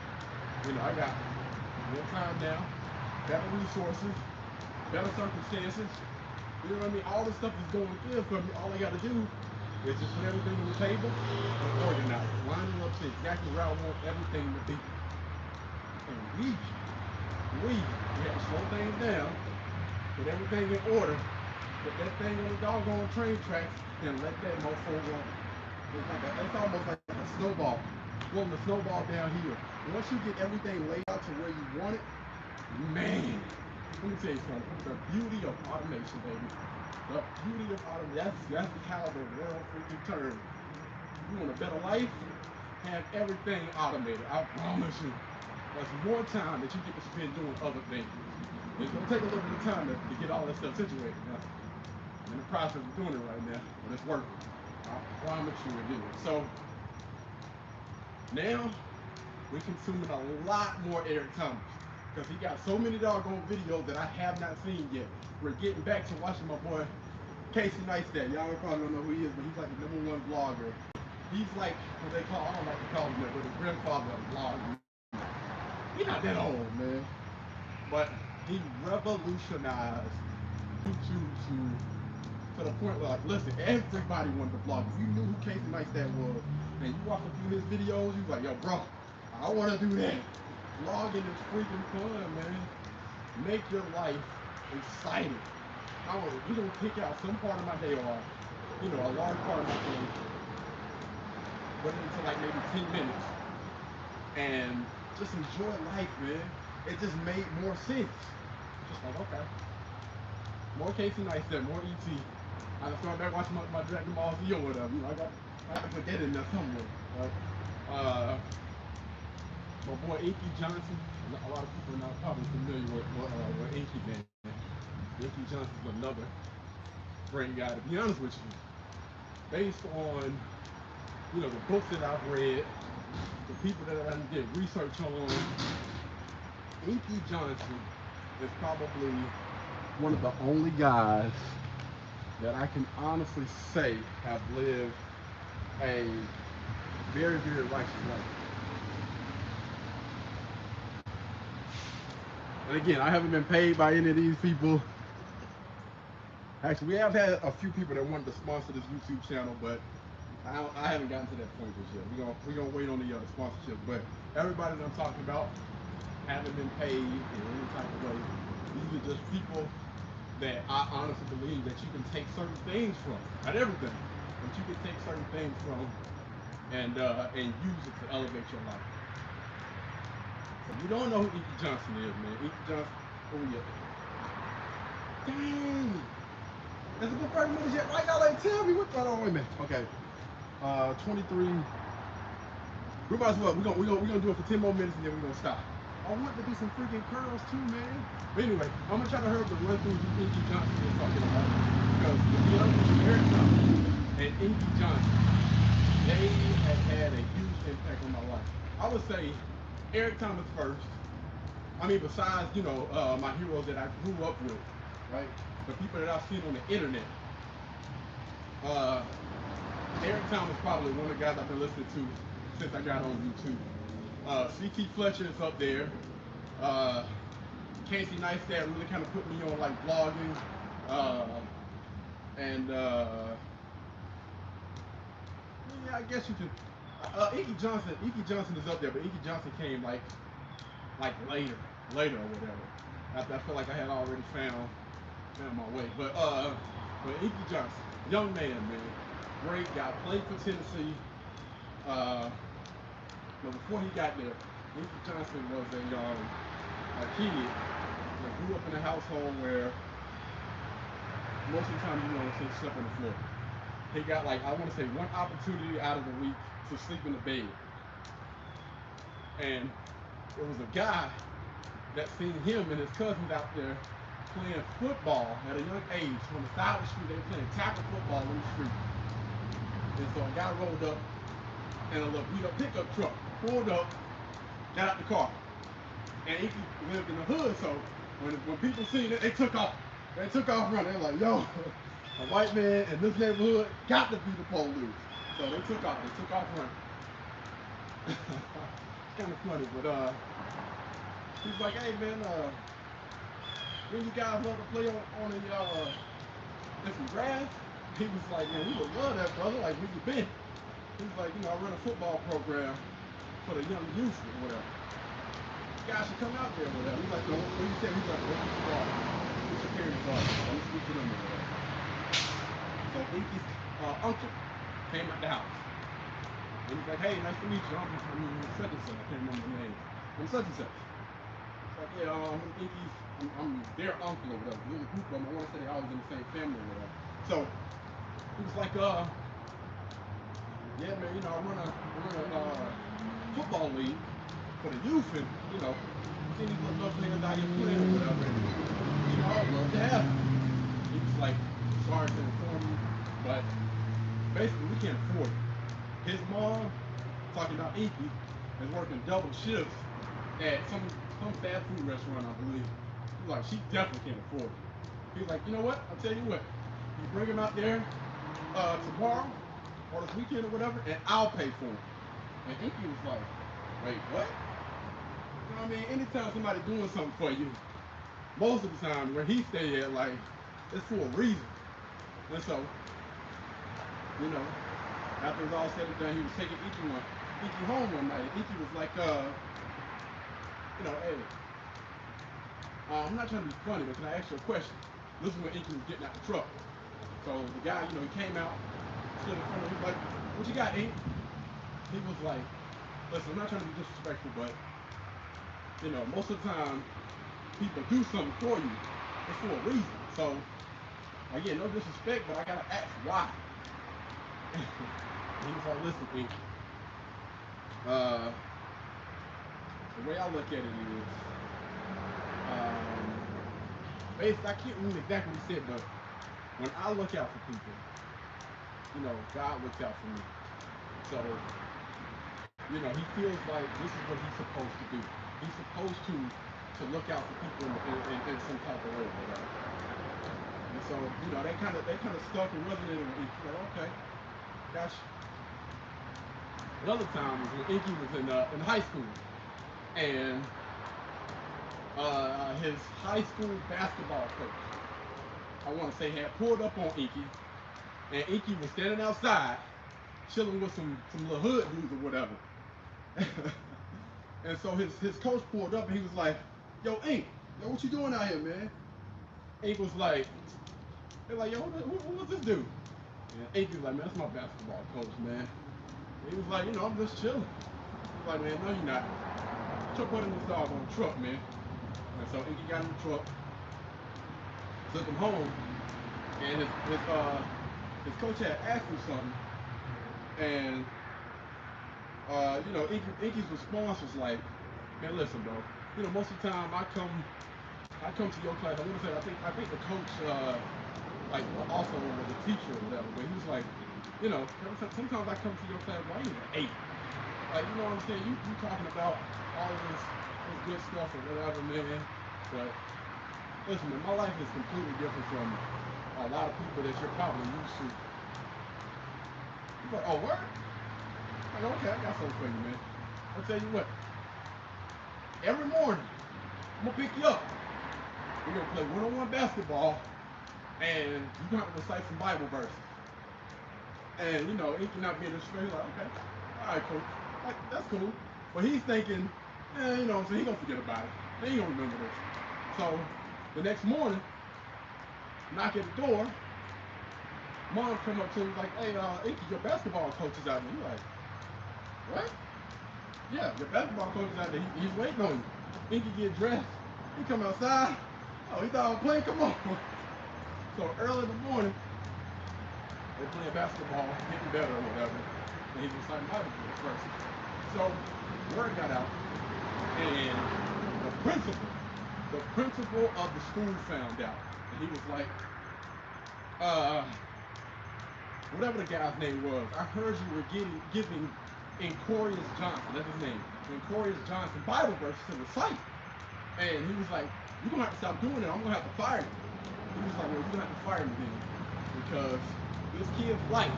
You know, I got more time now, better resources, better circumstances. You know what I mean? All this stuff is going good for me. All I got to do is just put everything on the table and organize it, line it up to exactly where I want everything to be. And we have to slow things down, put everything in order, put that thing on the doggone train tracks, and let that mofo roll. It's almost like a snowball, rolling a snowball downhill. Once you get everything laid out to where you want it, man, let me tell you something. The beauty of automation, baby. The beauty of automation. That's how the world freaking turns. You want a better life? Have everything automated. I promise you. That's more time that you get to spend doing other things. It's gonna take a little bit of time to get all that stuff situated. Now, I'm in the process of doing it right now, but it's working. I promise you it is. So now we're consuming a lot more Eric Thomas because he got so many doggone videos that I have not seen yet. We're getting back to watching my boy Casey Neistat. Y'all probably don't know who he is, but he's like the #1 vlogger. He's like what they call, I don't like to call him that, but his grandfather of vlogging. He's not that old, man. But he revolutionized YouTube to the point where, like, listen, everybody wanted to vlog. If you knew who Casey Neistat was, and you watched a few of his videos, you was like, yo, bro, I want to do that. Vlogging is freaking fun, man. Make your life exciting. We're going to pick out some part of my day off, you know, a large part of my day, put it into like maybe 10 minutes, and just enjoy life, man. It just made more sense. Just like, okay, more Casey Neistat, more E.T. I just started back watching my Dragon Ball Z or whatever. You know, I got to put that in there somewhere. Right? my boy Inky Johnson. A lot of people are not probably familiar with Inky, man. Inky Johnson's another great guy. To be honest with you, based on the books that I've read, the people that I did research on, Inky Johnson is probably one of the only guys that I can honestly say have lived a very, very righteous life. And again, I haven't been paid by any of these people. Actually, we have had a few people that wanted to sponsor this YouTube channel, but I haven't gotten to that point just yet. We're gonna wait on the sponsorships. But everybody that I'm talking about haven't been paid in any type of way. These are just people that I honestly believe that you can take certain things from, not everything, but you can take certain things from and use it to elevate your life. So if you don't know who Inky Johnson is, man, Inky Johnson, oh yeah. Dang! That's a good 30 minutes yet. Why y'all ain't tell me what going on? Wait a minute. Okay. 23. We might as well. We're gonna do it for 10 more minutes and then we're gonna stop. I want to do some freaking curls too, man. But anyway, I'm gonna try to hurry up and run through who Inky Johnson is talking about. Because to be honest with you, Eric Thomas and Inky Johnson, they have had a huge impact on my life. I would say Eric Thomas first. I mean, besides, my heroes that I grew up with, right? The people that I've seen on the internet. Eric Thomas is probably one of the guys I've been listening to since I got on YouTube. CT Fletcher is up there. Casey Neistat really kind of put me on like vlogging. Yeah, I guess you could. Inky Johnson is up there, but Inky Johnson came like later or whatever. After I feel like I had already found my way. But Inky Johnson, young man, great guy, played for Tennessee. But before he got there, Inky Johnson was a kid that grew up in a household where most of the time, he slept on the floor. He got I want to say one opportunity out of the week to sleep in the bed. And it was a guy that seen him and his cousins out there playing football at a young age. On the side of the street, they were playing tackle football on the street. And so a guy rolled up and a little beat up pickup truck pulled up, got out the car. And Inky lived in the hood, so when people seen it, they took off. They took off running. They're like, yo, a white man in this neighborhood got to be the police. So they took off. They took off running. It's kind of funny, but he's like, hey man, when you guys love to play on in some grass? He was like, man, we would love that, brother. Like, where you been? He was like, I run a football program for the young youth or whatever. You guys should come out there or whatever. He's like, no, what you say? He's like, what's your bar? What's your parents' bar? I'm gonna speak to them or whatever. So Inky's uncle came out the house. And he's like, hey, nice to meet you. I'm such and such. I can't remember the name. I'm such and such. It's like, yeah, I'm their uncle or whatever. There's a group of them. I want to say they all was in the same family or whatever. So he was like, yeah, man, I run a football league for the youth, and see these little niggas out here playing or whatever. And, I'd love to have them. He was like, sorry to inform you, but basically we can't afford it. His mom, talking about Inky, is working double shifts at some fast food restaurant, I believe. He's like, she definitely can't afford it. He's like, you know what? I'll tell you what. You bring him out there tomorrow or this weekend or whatever, and I'll pay for it. And Inky was like, wait, what? You know what I mean? Anytime somebody doing something for you, most of the time where he stay at, like, it's for a reason. And so, after it was all said and done, he was taking Inky home one night, and Inky was like, hey, I'm not trying to be funny, but can I ask you a question? This is when Inky was getting out the truck. So the guy, he came out, stood in front of him, he was like, what you got, Ink? He was like, listen, I'm not trying to be disrespectful, but, most of the time, people do something for you, it's for a reason. So, again, no disrespect, but I gotta ask why. He was like, listen, Ink, the way I look at it is, um, based, I can't remember exactly what he said, but when I look out for people, you know, God looks out for me. So, you know, he feels like this is what he's supposed to do. He's supposed to look out for people in some type of way or whatever. And so, you know, they kind of stuck and resonated with Inky. Like, okay, gosh. Another time was when Inky was in high school, and his high school basketball coach, I want to say, had pulled up on Inky, and Inky was standing outside, chilling with some little hood dudes or whatever. And so his coach pulled up and he was like, "Yo, Ink, yo, what you doing out here, man?" Ink was like, they're like, "Yo, what's this dude?" And Ink was like, "Man, that's my basketball coach, man." And he was like, "You know, I'm just chilling." He was like, "Man, no, you're not. Put your butt in this doggone truck, man." And so Inky got in the truck, took him home, and his coach had asked him something, and you know, Inky's response was like, "Man, listen, bro. You know, most of the time I come to your class. I want to say I think the coach like also was a teacher or whatever, but he was like, you know, sometimes I come to your class, bro, I need an 8. Like, you know what I'm saying? You talking about all this good stuff or whatever, man. But listen, man, my life is completely different from a lot of people that you're probably used to." He's like, "Oh, word?" Like, "Okay, I got something for you, man. I'll tell you what. Every morning, I'm gonna pick you up. We're gonna play one-on-one basketball, and you're gonna have to recite some Bible verses." And you know, Inky not being disrespectful, like, "Okay, all right, coach, like, that's cool." But he's thinking, you know what I'm saying? He gonna forget about it. He gonna remember this. So the next morning, knock at the door. Mom come up to him like, "Hey, Inky, your basketball coach is out there." He's like, "What?" "Yeah, your basketball coach is out there. He's waiting on you." Inky get dressed. He come outside. Oh, he thought I was playing. Come on. So early in the morning, they're playing basketball, getting better or whatever. And he's reciting Bible for the first. So word got out, and the principal of the school found out, and he was like, whatever the guy's name was, "I heard you were giving Incorius Johnson, that's his name, Incorius Johnson, Bible verses to recite." And he was like, "You're gonna have to stop doing it. I'm gonna have to fire you." He was like, "Well, you're gonna have to fire me then, because this kid's life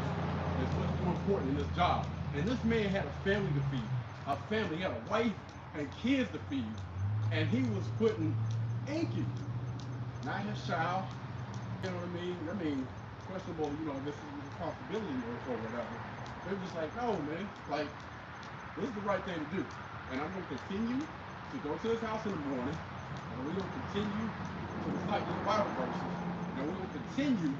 is what's more important in this job." And this man had a family to feed, a family. He had a wife and kids to feed, and he was putting Inky, not his child, you know what I mean? Questionable, you know, this is a responsibility or whatever. They're just like, "No, man, like, this is the right thing to do. And I'm going to continue to go to his house in the morning, and we're going to continue to recite these Bible verses. And we're going to continue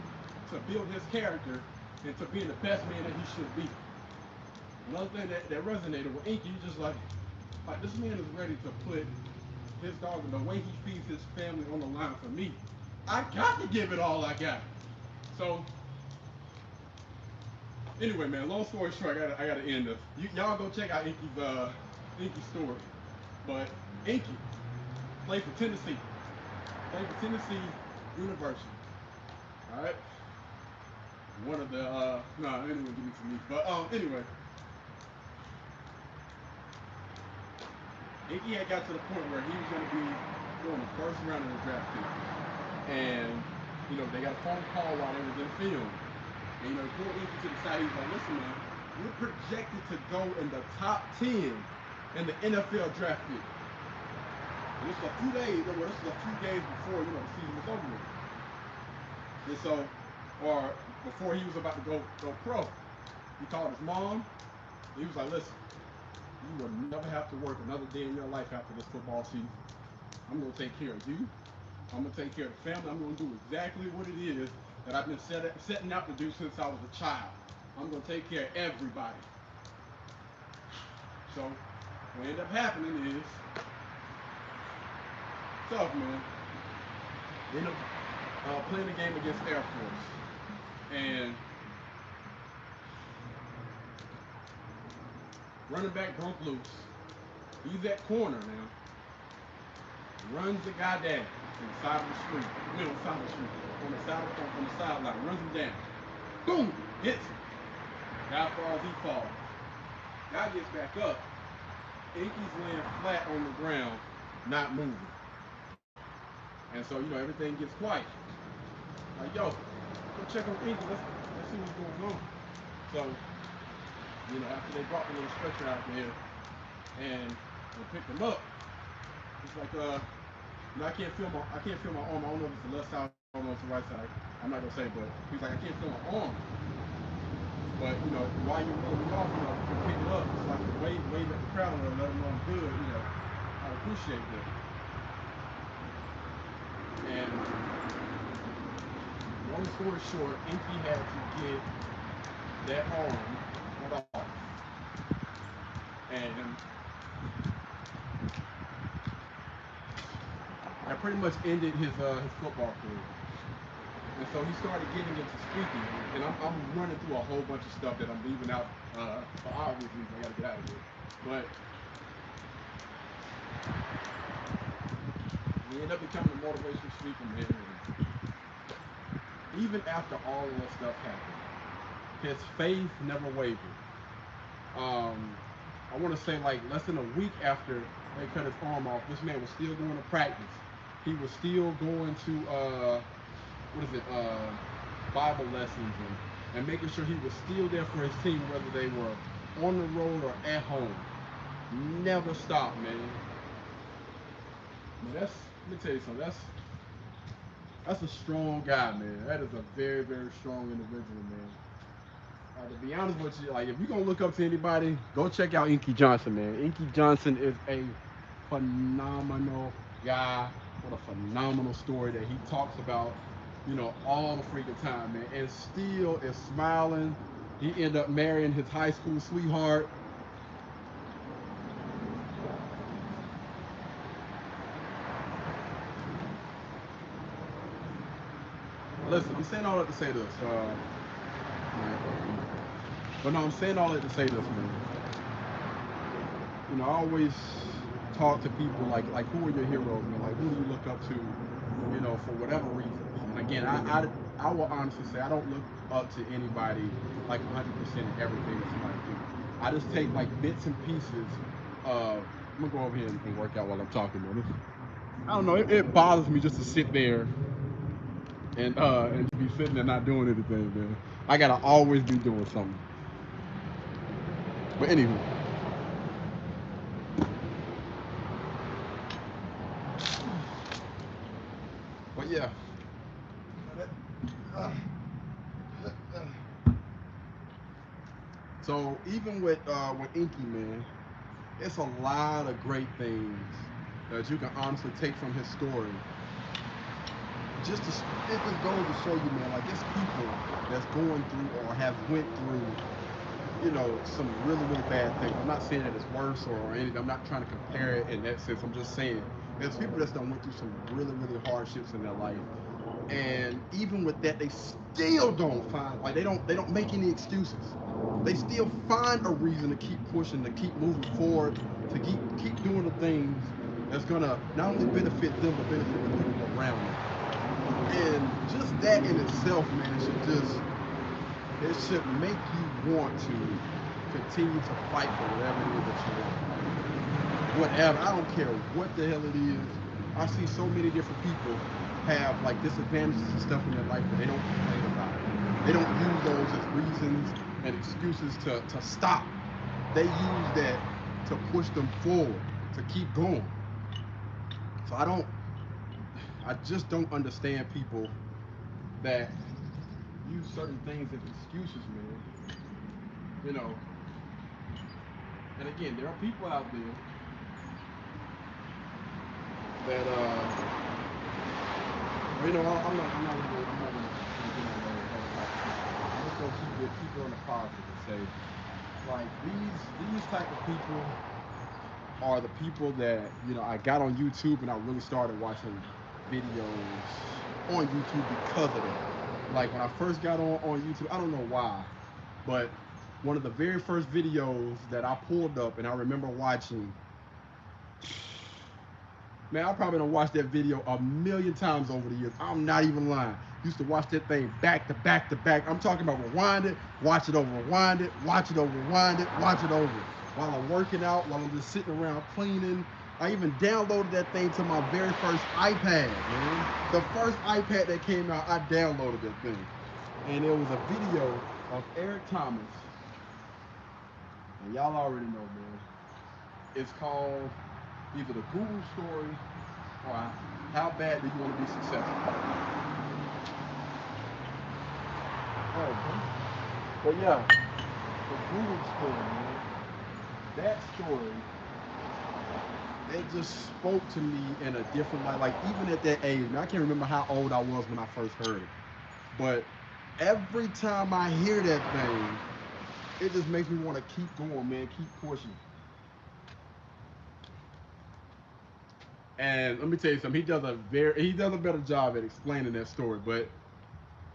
to build his character into being the best man that he should be." Another thing that resonated with Inky, he's just like, this man is ready to put his dog and the way he feeds his family on the line for me. I got to give it all I got. So, anyway, man, long story short, I gotta end this. Y'all go check out Inky's story. But Inky played for Tennessee. Played for Tennessee University. Alright? One of the anyway, give me some meat. But anyway. Inky had got to the point where he was gonna be going the first round of the draft pick. And, you know, they got a phone call while they was in film. And, you know, he pulled Inky to the side. He was like, "Listen, man, you're projected to go in the top 10 in the NFL draft pick." And this is a few days before, you know, the season was over with. And so, or before he was about to go pro, he called his mom. He was like, "Listen, you will never have to work another day in your life after this football season. I'm going to take care of you. I'm going to take care of the family. I'm going to do exactly what it is that I've been setting out to do since I was a child. I'm going to take care of everybody." So what ended up happening is, tough, man. They ended up playing a game against Air Force. And running back broke loose. He's at corner now. Runs the guy down on the side of the street. I mean, on the side of the street. On the sideline. Runs him down. Boom! Hits him. Guy falls, he falls. Guy gets back up. Inky's laying flat on the ground, not moving. And so, everything gets quiet. Like, yo, go check on Inky. Let's see what's going on. So, after they brought the little stretcher out there and they picked him up, it's like, I can't feel my arm. I don't know if it's the left side, I don't know if it's the right side. I'm not gonna say, but he's like, I can't feel my arm. But while you're rolling off, you pick it up. It's like wave at the crowd and let them know I'm good. I appreciate that. And long story short, Inky had to get that arm cut off, and that pretty much ended his football career. And so he started getting into speaking, and I'm running through a whole bunch of stuff that I'm leaving out for obvious reasons. I gotta get out of here. But he ended up becoming a motivational speaker, man. And even after all of that stuff happened, his faith never wavered. I want to say like less than a week after they cut his arm off, this man was still going to practice. He was still going to Bible lessons and making sure he was still there for his team, whether they were on the road or at home. Never stopped, man. Let me tell you something. That's a strong guy, man. That is a very, very strong individual, man. To be honest with you, like if you're gonna look up to anybody, go check out Inky Johnson, man. Inky Johnson is a phenomenal guy with a phenomenal story that he talks about, all the freaking time, man, and still is smiling. He ended up marrying his high school sweetheart. Listen, I'm saying all that to say this. But no, I'm saying all that to say this, man. I always talk to people like who are your heroes, man? Like who do you look up to, for whatever reason. And again, I will honestly say I don't look up to anybody like 100% in everything that somebody do. I just take like bits and pieces of. I'm gonna go over here and work out while I'm talking, man. I don't know. It bothers me just to sit there and to be sitting there not doing anything, man. I gotta always be doing something. But anyway. But yeah. So even with Inky, man, it's a lot of great things that you can honestly take from his story. It just goes to show you, man, like it's people that's going through or have went through, some really, really bad things. I'm not saying that it's worse or anything. I'm not trying to compare it in that sense. I'm just saying there's people that done went through some really, really hardships in their life. And even with that, they still don't find they don't make any excuses. They still find a reason to keep pushing, to keep moving forward, to keep doing the things that's gonna not only benefit them but benefit the people around them. And just that in itself, man, it should make you want to continue to fight for whatever it is that you want. Whatever, I don't care what the hell it is. I see so many different people have like disadvantages and stuff in their life, but they don't complain about it. They don't use those as reasons and excuses to stop. They use that to push them forward, to keep going. So I just don't understand people that use certain things as excuses, man. And again, there are people out there that I'm not gonna get on that. I'm just gonna keep it on the positive and say, like these type of people are the people that I got on YouTube and I really started watching videos on YouTube because of it. Like when I first got on YouTube, I don't know why, but one of the very first videos that I pulled up and I remember watching Man, I probably done watched that video a million times over the years. I'm not even lying. Used to watch that thing back to back to back. I'm talking about rewind it, watch it over, rewind it, watch it over, rewind it, watch it over. While I'm working out, while I'm just sitting around cleaning. I even downloaded that thing to my very first iPad, man. The first iPad that came out, I downloaded that thing. And it was a video of Eric Thomas. And y'all already know, man. It's called either the Google story or how bad do you want to be successful. Oh, but yeah, the Google story, man. That story, it just spoke to me in a different light. Like even at that age, man, I can't remember how old I was when I first heard it. But every time I hear that thing, it just makes me want to keep going, man, keep pushing. And let me tell you something. He does a better job at explaining that story. But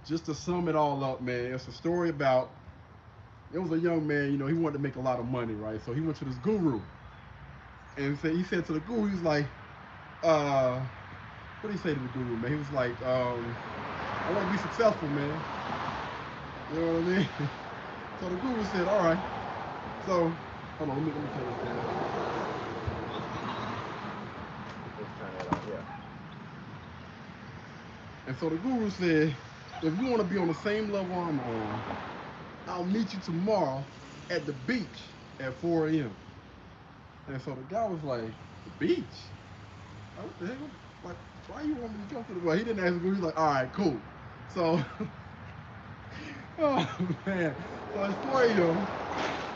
just to sum it all up, man, it's a story about it was a young man. He wanted to make a lot of money, right? So he went to this guru, and he said to the guru, he's like, what did he say to the guru, man? He was like, I want to be successful, man. You know what I mean? So the guru said, all right. So hold on, let me tell this down. Let's turn that on, yeah. And so the guru said, if you want to be on the same level I'm on, I'll meet you tomorrow at the beach at 4 a.m. And so the guy was like, the beach? What the heck? Like, why you want me to come to the beach? He didn't ask the guru. He's like, all right, cool. So, oh man. So it's 4 a.m.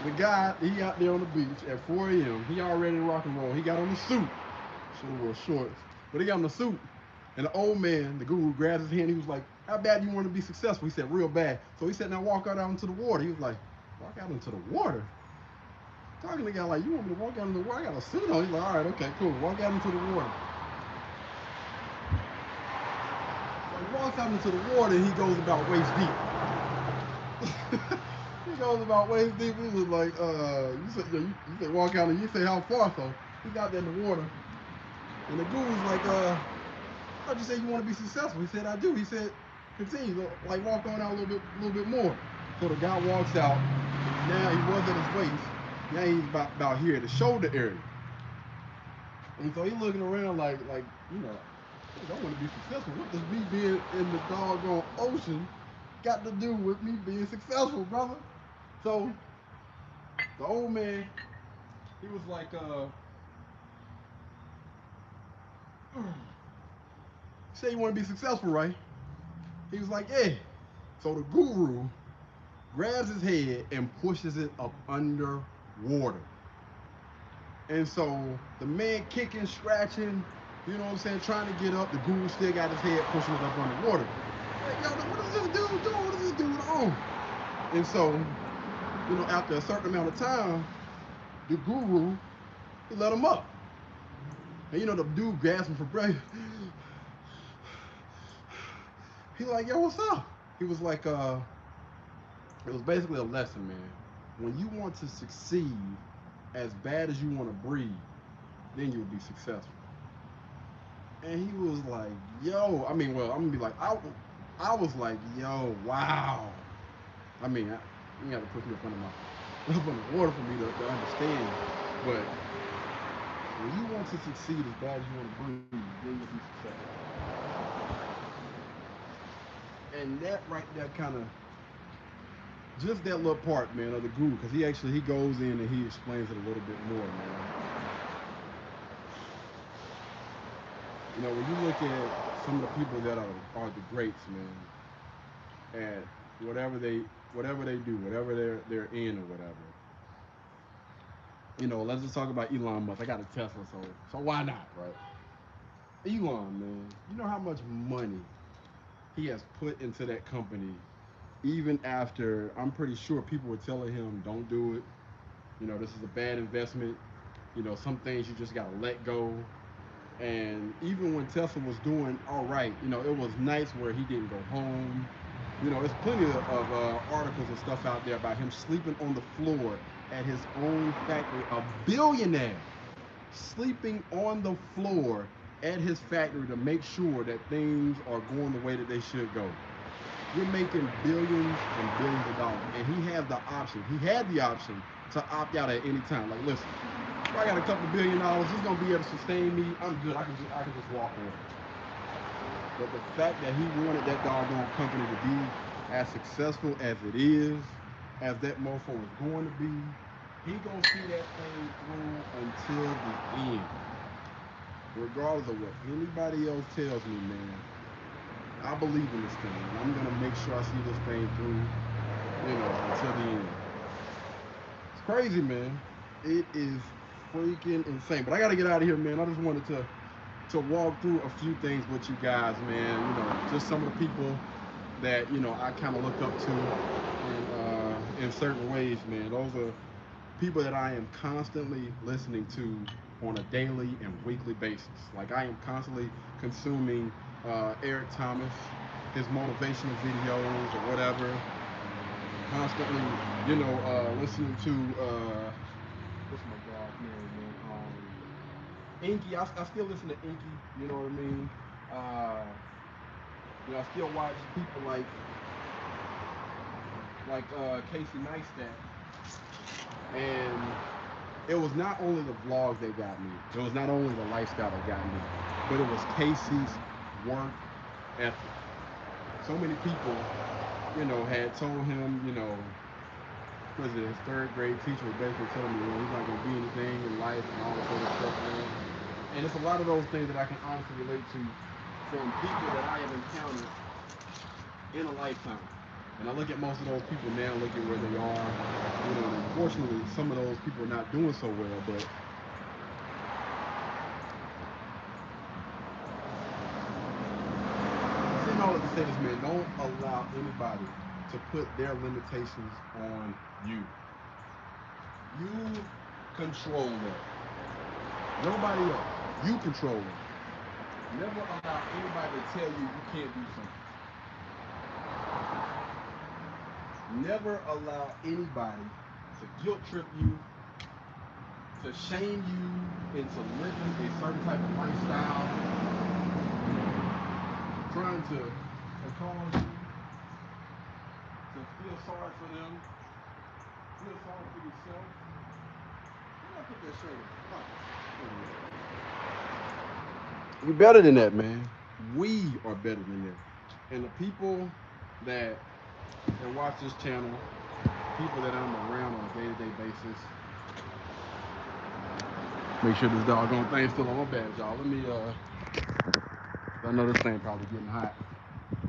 The guy, he out there on the beach at 4 a.m. He already rock and roll. He got on the suit. Should have wore shorts. But he got on the suit. And the old man, the guru, grabs his hand. He was like, how bad do you want to be successful? He said, real bad. So he said, now walk out into the water. He was like, walk out into the water? Talking to the guy like, you want me to walk out into the water? I got a suit on. He's like, all right, okay, cool. Walk out into the water. So he walks out into the water and he goes about waist deep. He goes about waist deep. He was like, you said walk out and you say how far? So he's out there in the water. And the guru's like, how'd you say you want to be successful? He said, I do. He said, continue, like walk on out a little bit more. So the guy walks out. Now he was at his waist. Now he's about here, the shoulder area. And so he's looking around like, I want to be successful. What does me being in the doggone ocean got to do with me being successful, brother? So the old man, he was like, say you want to be successful, right? He was like, yeah. So the guru grabs his head and pushes it up under water. And so the man kicking, scratching, you know what I'm saying, trying to get up. The guru still got his head pushing it up under water. Like, yo, what is this dude doing? What is this dude on? And so, after a certain amount of time, the guru, he let him up. And the dude gasping for breath. He like, yo, what's up? He was like, it was basically a lesson, man. When you want to succeed as bad as you want to breathe, then you'll be successful. And he was like, yo, I'm gonna be like, I was like, yo, wow. You got to put me up on the water for me to understand. But when you want to succeed as bad as you want to breathe, then you'll be successful. And that right there kind of, just that little part, man, of the guru, because he goes in and he explains it a little bit more, man. When you look at some of the people that are the greats, man, at whatever they do, whatever they're in or whatever. Let's just talk about Elon Musk. I got a Tesla, so why not, right? Elon, man, you know how much money he has put into that company, even after I'm pretty sure people were telling him, don't do it. This is a bad investment. Some things you just gotta let go. And even when Tesla was doing all right, it was nice where he didn't go home. There's plenty of articles and stuff out there about him sleeping on the floor at his own factory. A billionaire sleeping on the floor at his factory to make sure that things are going the way that they should go. You're making billions and billions of dollars, and he has the option. He had the option to opt out at any time. Like, listen, if I got a couple $1 billion, it's gonna be able to sustain me. I'm good. I can just walk away. But the fact that he wanted that doggone company to be as successful as it is, as that mofo is going to be, he gonna see that thing through until the end. Regardless of what anybody else tells me, man, I believe in this thing, and I'm gonna make sure I see this thing through, until the end. It's crazy, man. It is freaking insane. But I gotta get out of here, man. I just wanted to walk through a few things with you guys, man. Just some of the people that I kind of look up to in certain ways, man. Those are people that I am constantly listening to on a daily and weekly basis. Like, I am constantly consuming Eric Thomas, his motivational videos or whatever. Constantly, listening to what's my dog's name, man? Inky. I still listen to Inky. You know what I mean? I still watch people like Casey Neistat. And it was not only the vlogs that got me, it was not only the lifestyle that got me, but it was Casey's work ethic. So many people, had told him, his third grade teacher was basically telling me, he's not gonna be anything in life and all this other stuff, man. And it's a lot of those things that I can honestly relate to from people that I have encountered in a lifetime. And I look at most of those people now, look at where they are. Unfortunately, some of those people are not doing so well, but saying all of to say this, man, don't allow anybody to put their limitations on you. You control them. Nobody else. You control them. Never allow anybody to tell you you can't do something. Never allow anybody to guilt trip you, to shame you into living a certain type of lifestyle, trying to cause you to feel sorry for them, feel sorry for yourself. You gotta put that straight up. You're better than that, man. We are better than that. And the people that watch this channel, people that I'm around on a day-to-day basis. Make sure this doggone thing's still on my badge, y'all. Let me, I know this thing probably getting hot.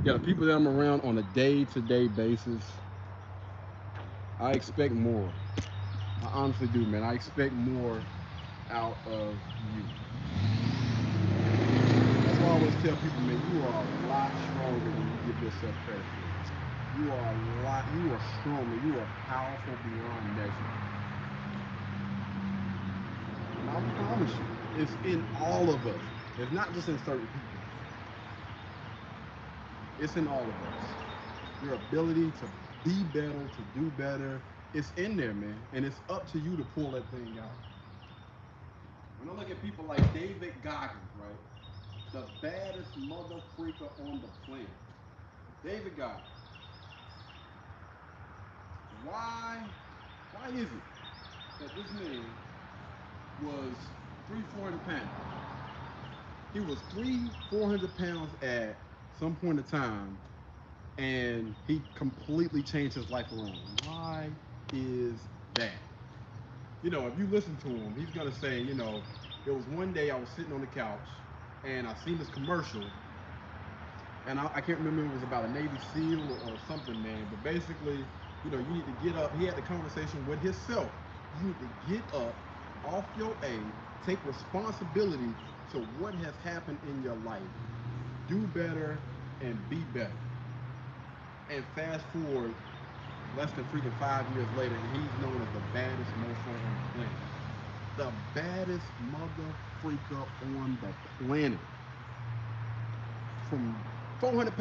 Yeah, the people that I'm around on a day-to-day basis, I expect more. I honestly do, man. I expect more out of you. That's why I always tell people, man, you are a lot stronger than you give yourself credit for. You are stronger, you are powerful beyond measure. And I promise you, it's in all of us. It's not just in certain people. It's in all of us. Your ability to be better, to do better, it's in there, man. And it's up to you to pull that thing out. When I look at people like David Goggins, right? The baddest mother freaker on the planet. David Goggins. Why is it that this man was 300-400 pounds? He was 300-400 pounds at some point in time, and he completely changed his life around. Why is that? If you listen to him, he's gonna say, it was one day I was sitting on the couch, and I seen this commercial, and I can't remember if it was about a Navy SEAL or something, man, but basically, you need to get up. He had the conversation with himself. You need to get up off your A, take responsibility to what has happened in your life, do better, and be better. And fast forward less than freaking 5 years later, and he's known as the baddest mofo on the planet. The baddest mother freaker on the planet. From 400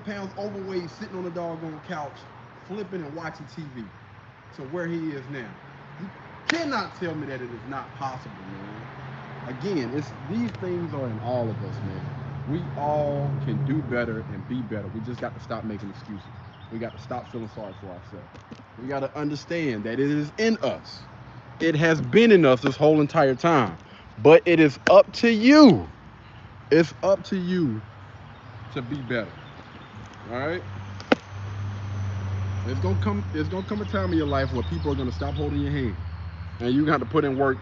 pounds overweight, sitting on a doggone couch, flipping and watching TV, to where he is now. You cannot tell me that it is not possible, man. again, it's these things are in all of us, man. We all can do better and be better. We just got to stop making excuses. We got to stop feeling sorry for ourselves. We got to understand that it is in us. It has been in us this whole entire time. But it is up to you. It's up to you to be better. All right? It's gonna come a time in your life where people are gonna stop holding your hand. And you got to put in work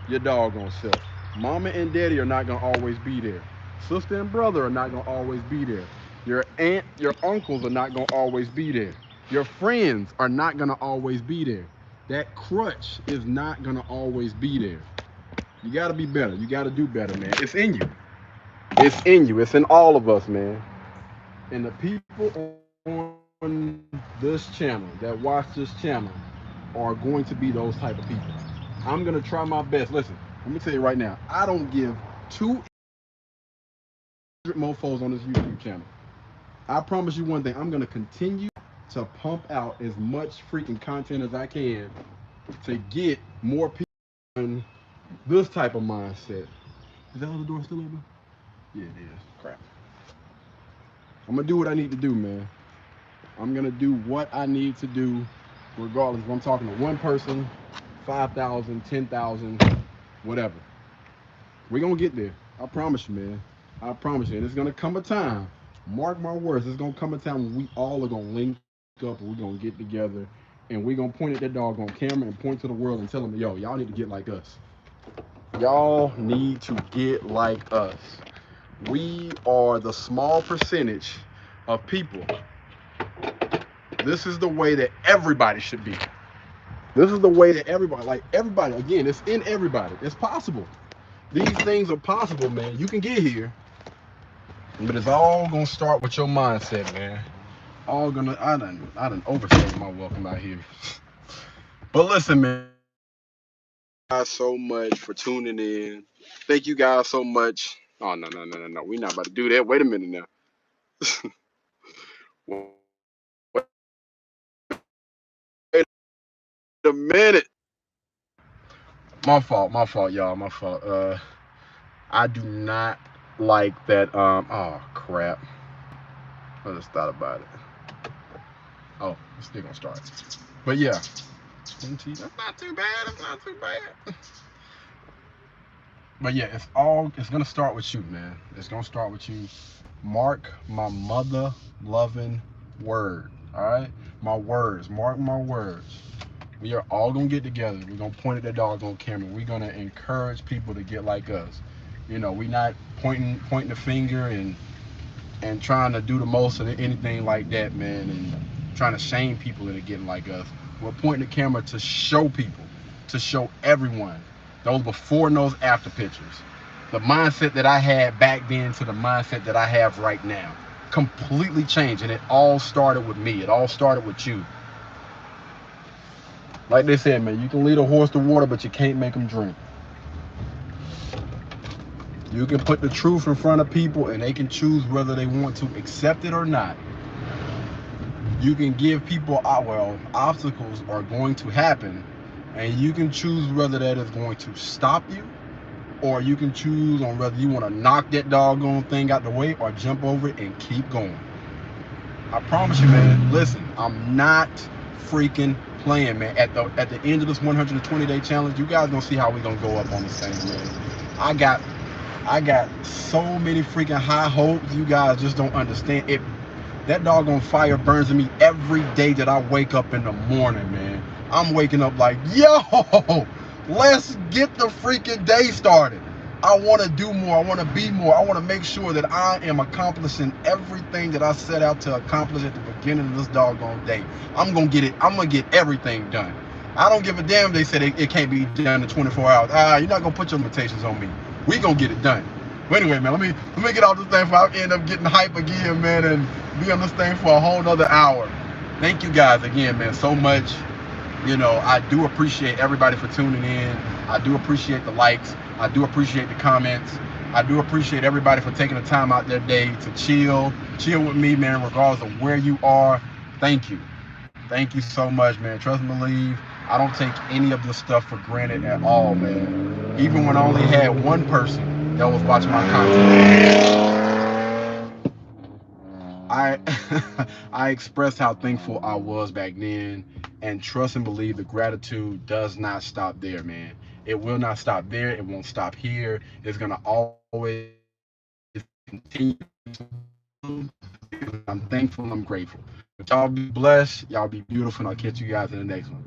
your doggone self. Mama and daddy are not gonna always be there. Sister and brother are not gonna always be there. Your aunt, your uncles are not gonna always be there. Your friends are not gonna always be there. That crutch is not gonna always be there. You gotta be better. You gotta do better, man. It's in you. It's in you. It's in all of us, man. And the people on this channel that watch this channel are going to be those type of people. I'm gonna try my best. Listen, let me tell you right now, I don't give 200 mofos on this YouTube channel. I promise you one thing, I'm gonna continue to pump out as much freaking content as I can to get more people in this type of mindset. Is that other door still open? Yeah, it is. Crap. I'm gonna do what I need to do, man. I'm gonna do what I need to do, regardless if I'm talking to one person, 5,000, 10,000, whatever. We're gonna get there. I promise you, man. I promise you. And it's gonna come a time, mark my words, it's gonna come a time when we all are gonna link up and we're gonna get together and we're gonna point at that doggone camera and point to the world and tell them, yo, y'all need to get like us. Y'all need to get like us. We are the small percentage of people. This is the way that everybody should be. This is the way that everybody, like everybody, again, it's in everybody. It's possible. These things are possible, man. You can get here, but it's all gonna start with your mindset, man. All gonna, I done overstayed my welcome out here. But listen, man. Thank you guys so much for tuning in. Thank you guys so much. Oh, no. We're not about to do that. Wait a minute now. Wait a minute. My fault, y'all. My fault. I do not like that. Oh crap. I just thought about it. Oh, it's still gonna start. But yeah. That's not too bad. It's not too bad. But yeah, it's gonna start with you, man. It's gonna start with you. Mark my mother loving word. Alright? My words. Mark my words. We are all gonna get together. We're gonna point at that doggone camera. We're gonna encourage people to get like us. You know, we're not pointing the finger and trying to do the most of anything like that, man, and trying to shame people into getting like us. We're pointing the camera to show people, to show everyone, those before and those after pictures. The mindset that I had back then to the mindset that I have right now. Completely changed, and it all started with me. It all started with you. Like they said, man, you can lead a horse to water, but you can't make them drink. You can put the truth in front of people and they can choose whether they want to accept it or not. You can give people, well, obstacles are going to happen and you can choose whether that is going to stop you or you can choose on whether you want to knock that doggone thing out the way or jump over it and keep going. I promise you, man, listen, I'm not freaking playing, man. At the end of this 120-day challenge, you guys gonna see how we gonna go up on this thing, man. I got so many freaking high hopes. You guys just don't understand it. That doggone fire burns in me every day that I wake up in the morning, man. I'm waking up like, yo, let's get the freaking day started. I want to do more. I want to be more. I want to make sure that I am accomplishing everything that I set out to accomplish at the beginning of this doggone day. I'm going to get it. I'm going to get everything done. I don't give a damn if they said it can't be done in 24 hours. You're not going to put your limitations on me. We going to get it done. But anyway, man, let me get off this thing before I end up getting hype again, man, and be on this thing for a whole nother hour. Thank you guys again, man, so much. You know, I do appreciate everybody for tuning in. I do appreciate the likes. I do appreciate the comments. I do appreciate everybody for taking the time out their day to chill with me, man, regardless of where you are. Thank you. Thank you so much, man. Trust and believe. I don't take any of this stuff for granted at all, man. Even when I only had one person that was watching my content, I I expressed how thankful I was back then, and trust and believe the gratitude does not stop there, man. It will not stop there. It won't stop here. It's gonna always continue. I'm thankful and I'm grateful. But y'all be blessed. Y'all be beautiful, and I'll catch you guys in the next one.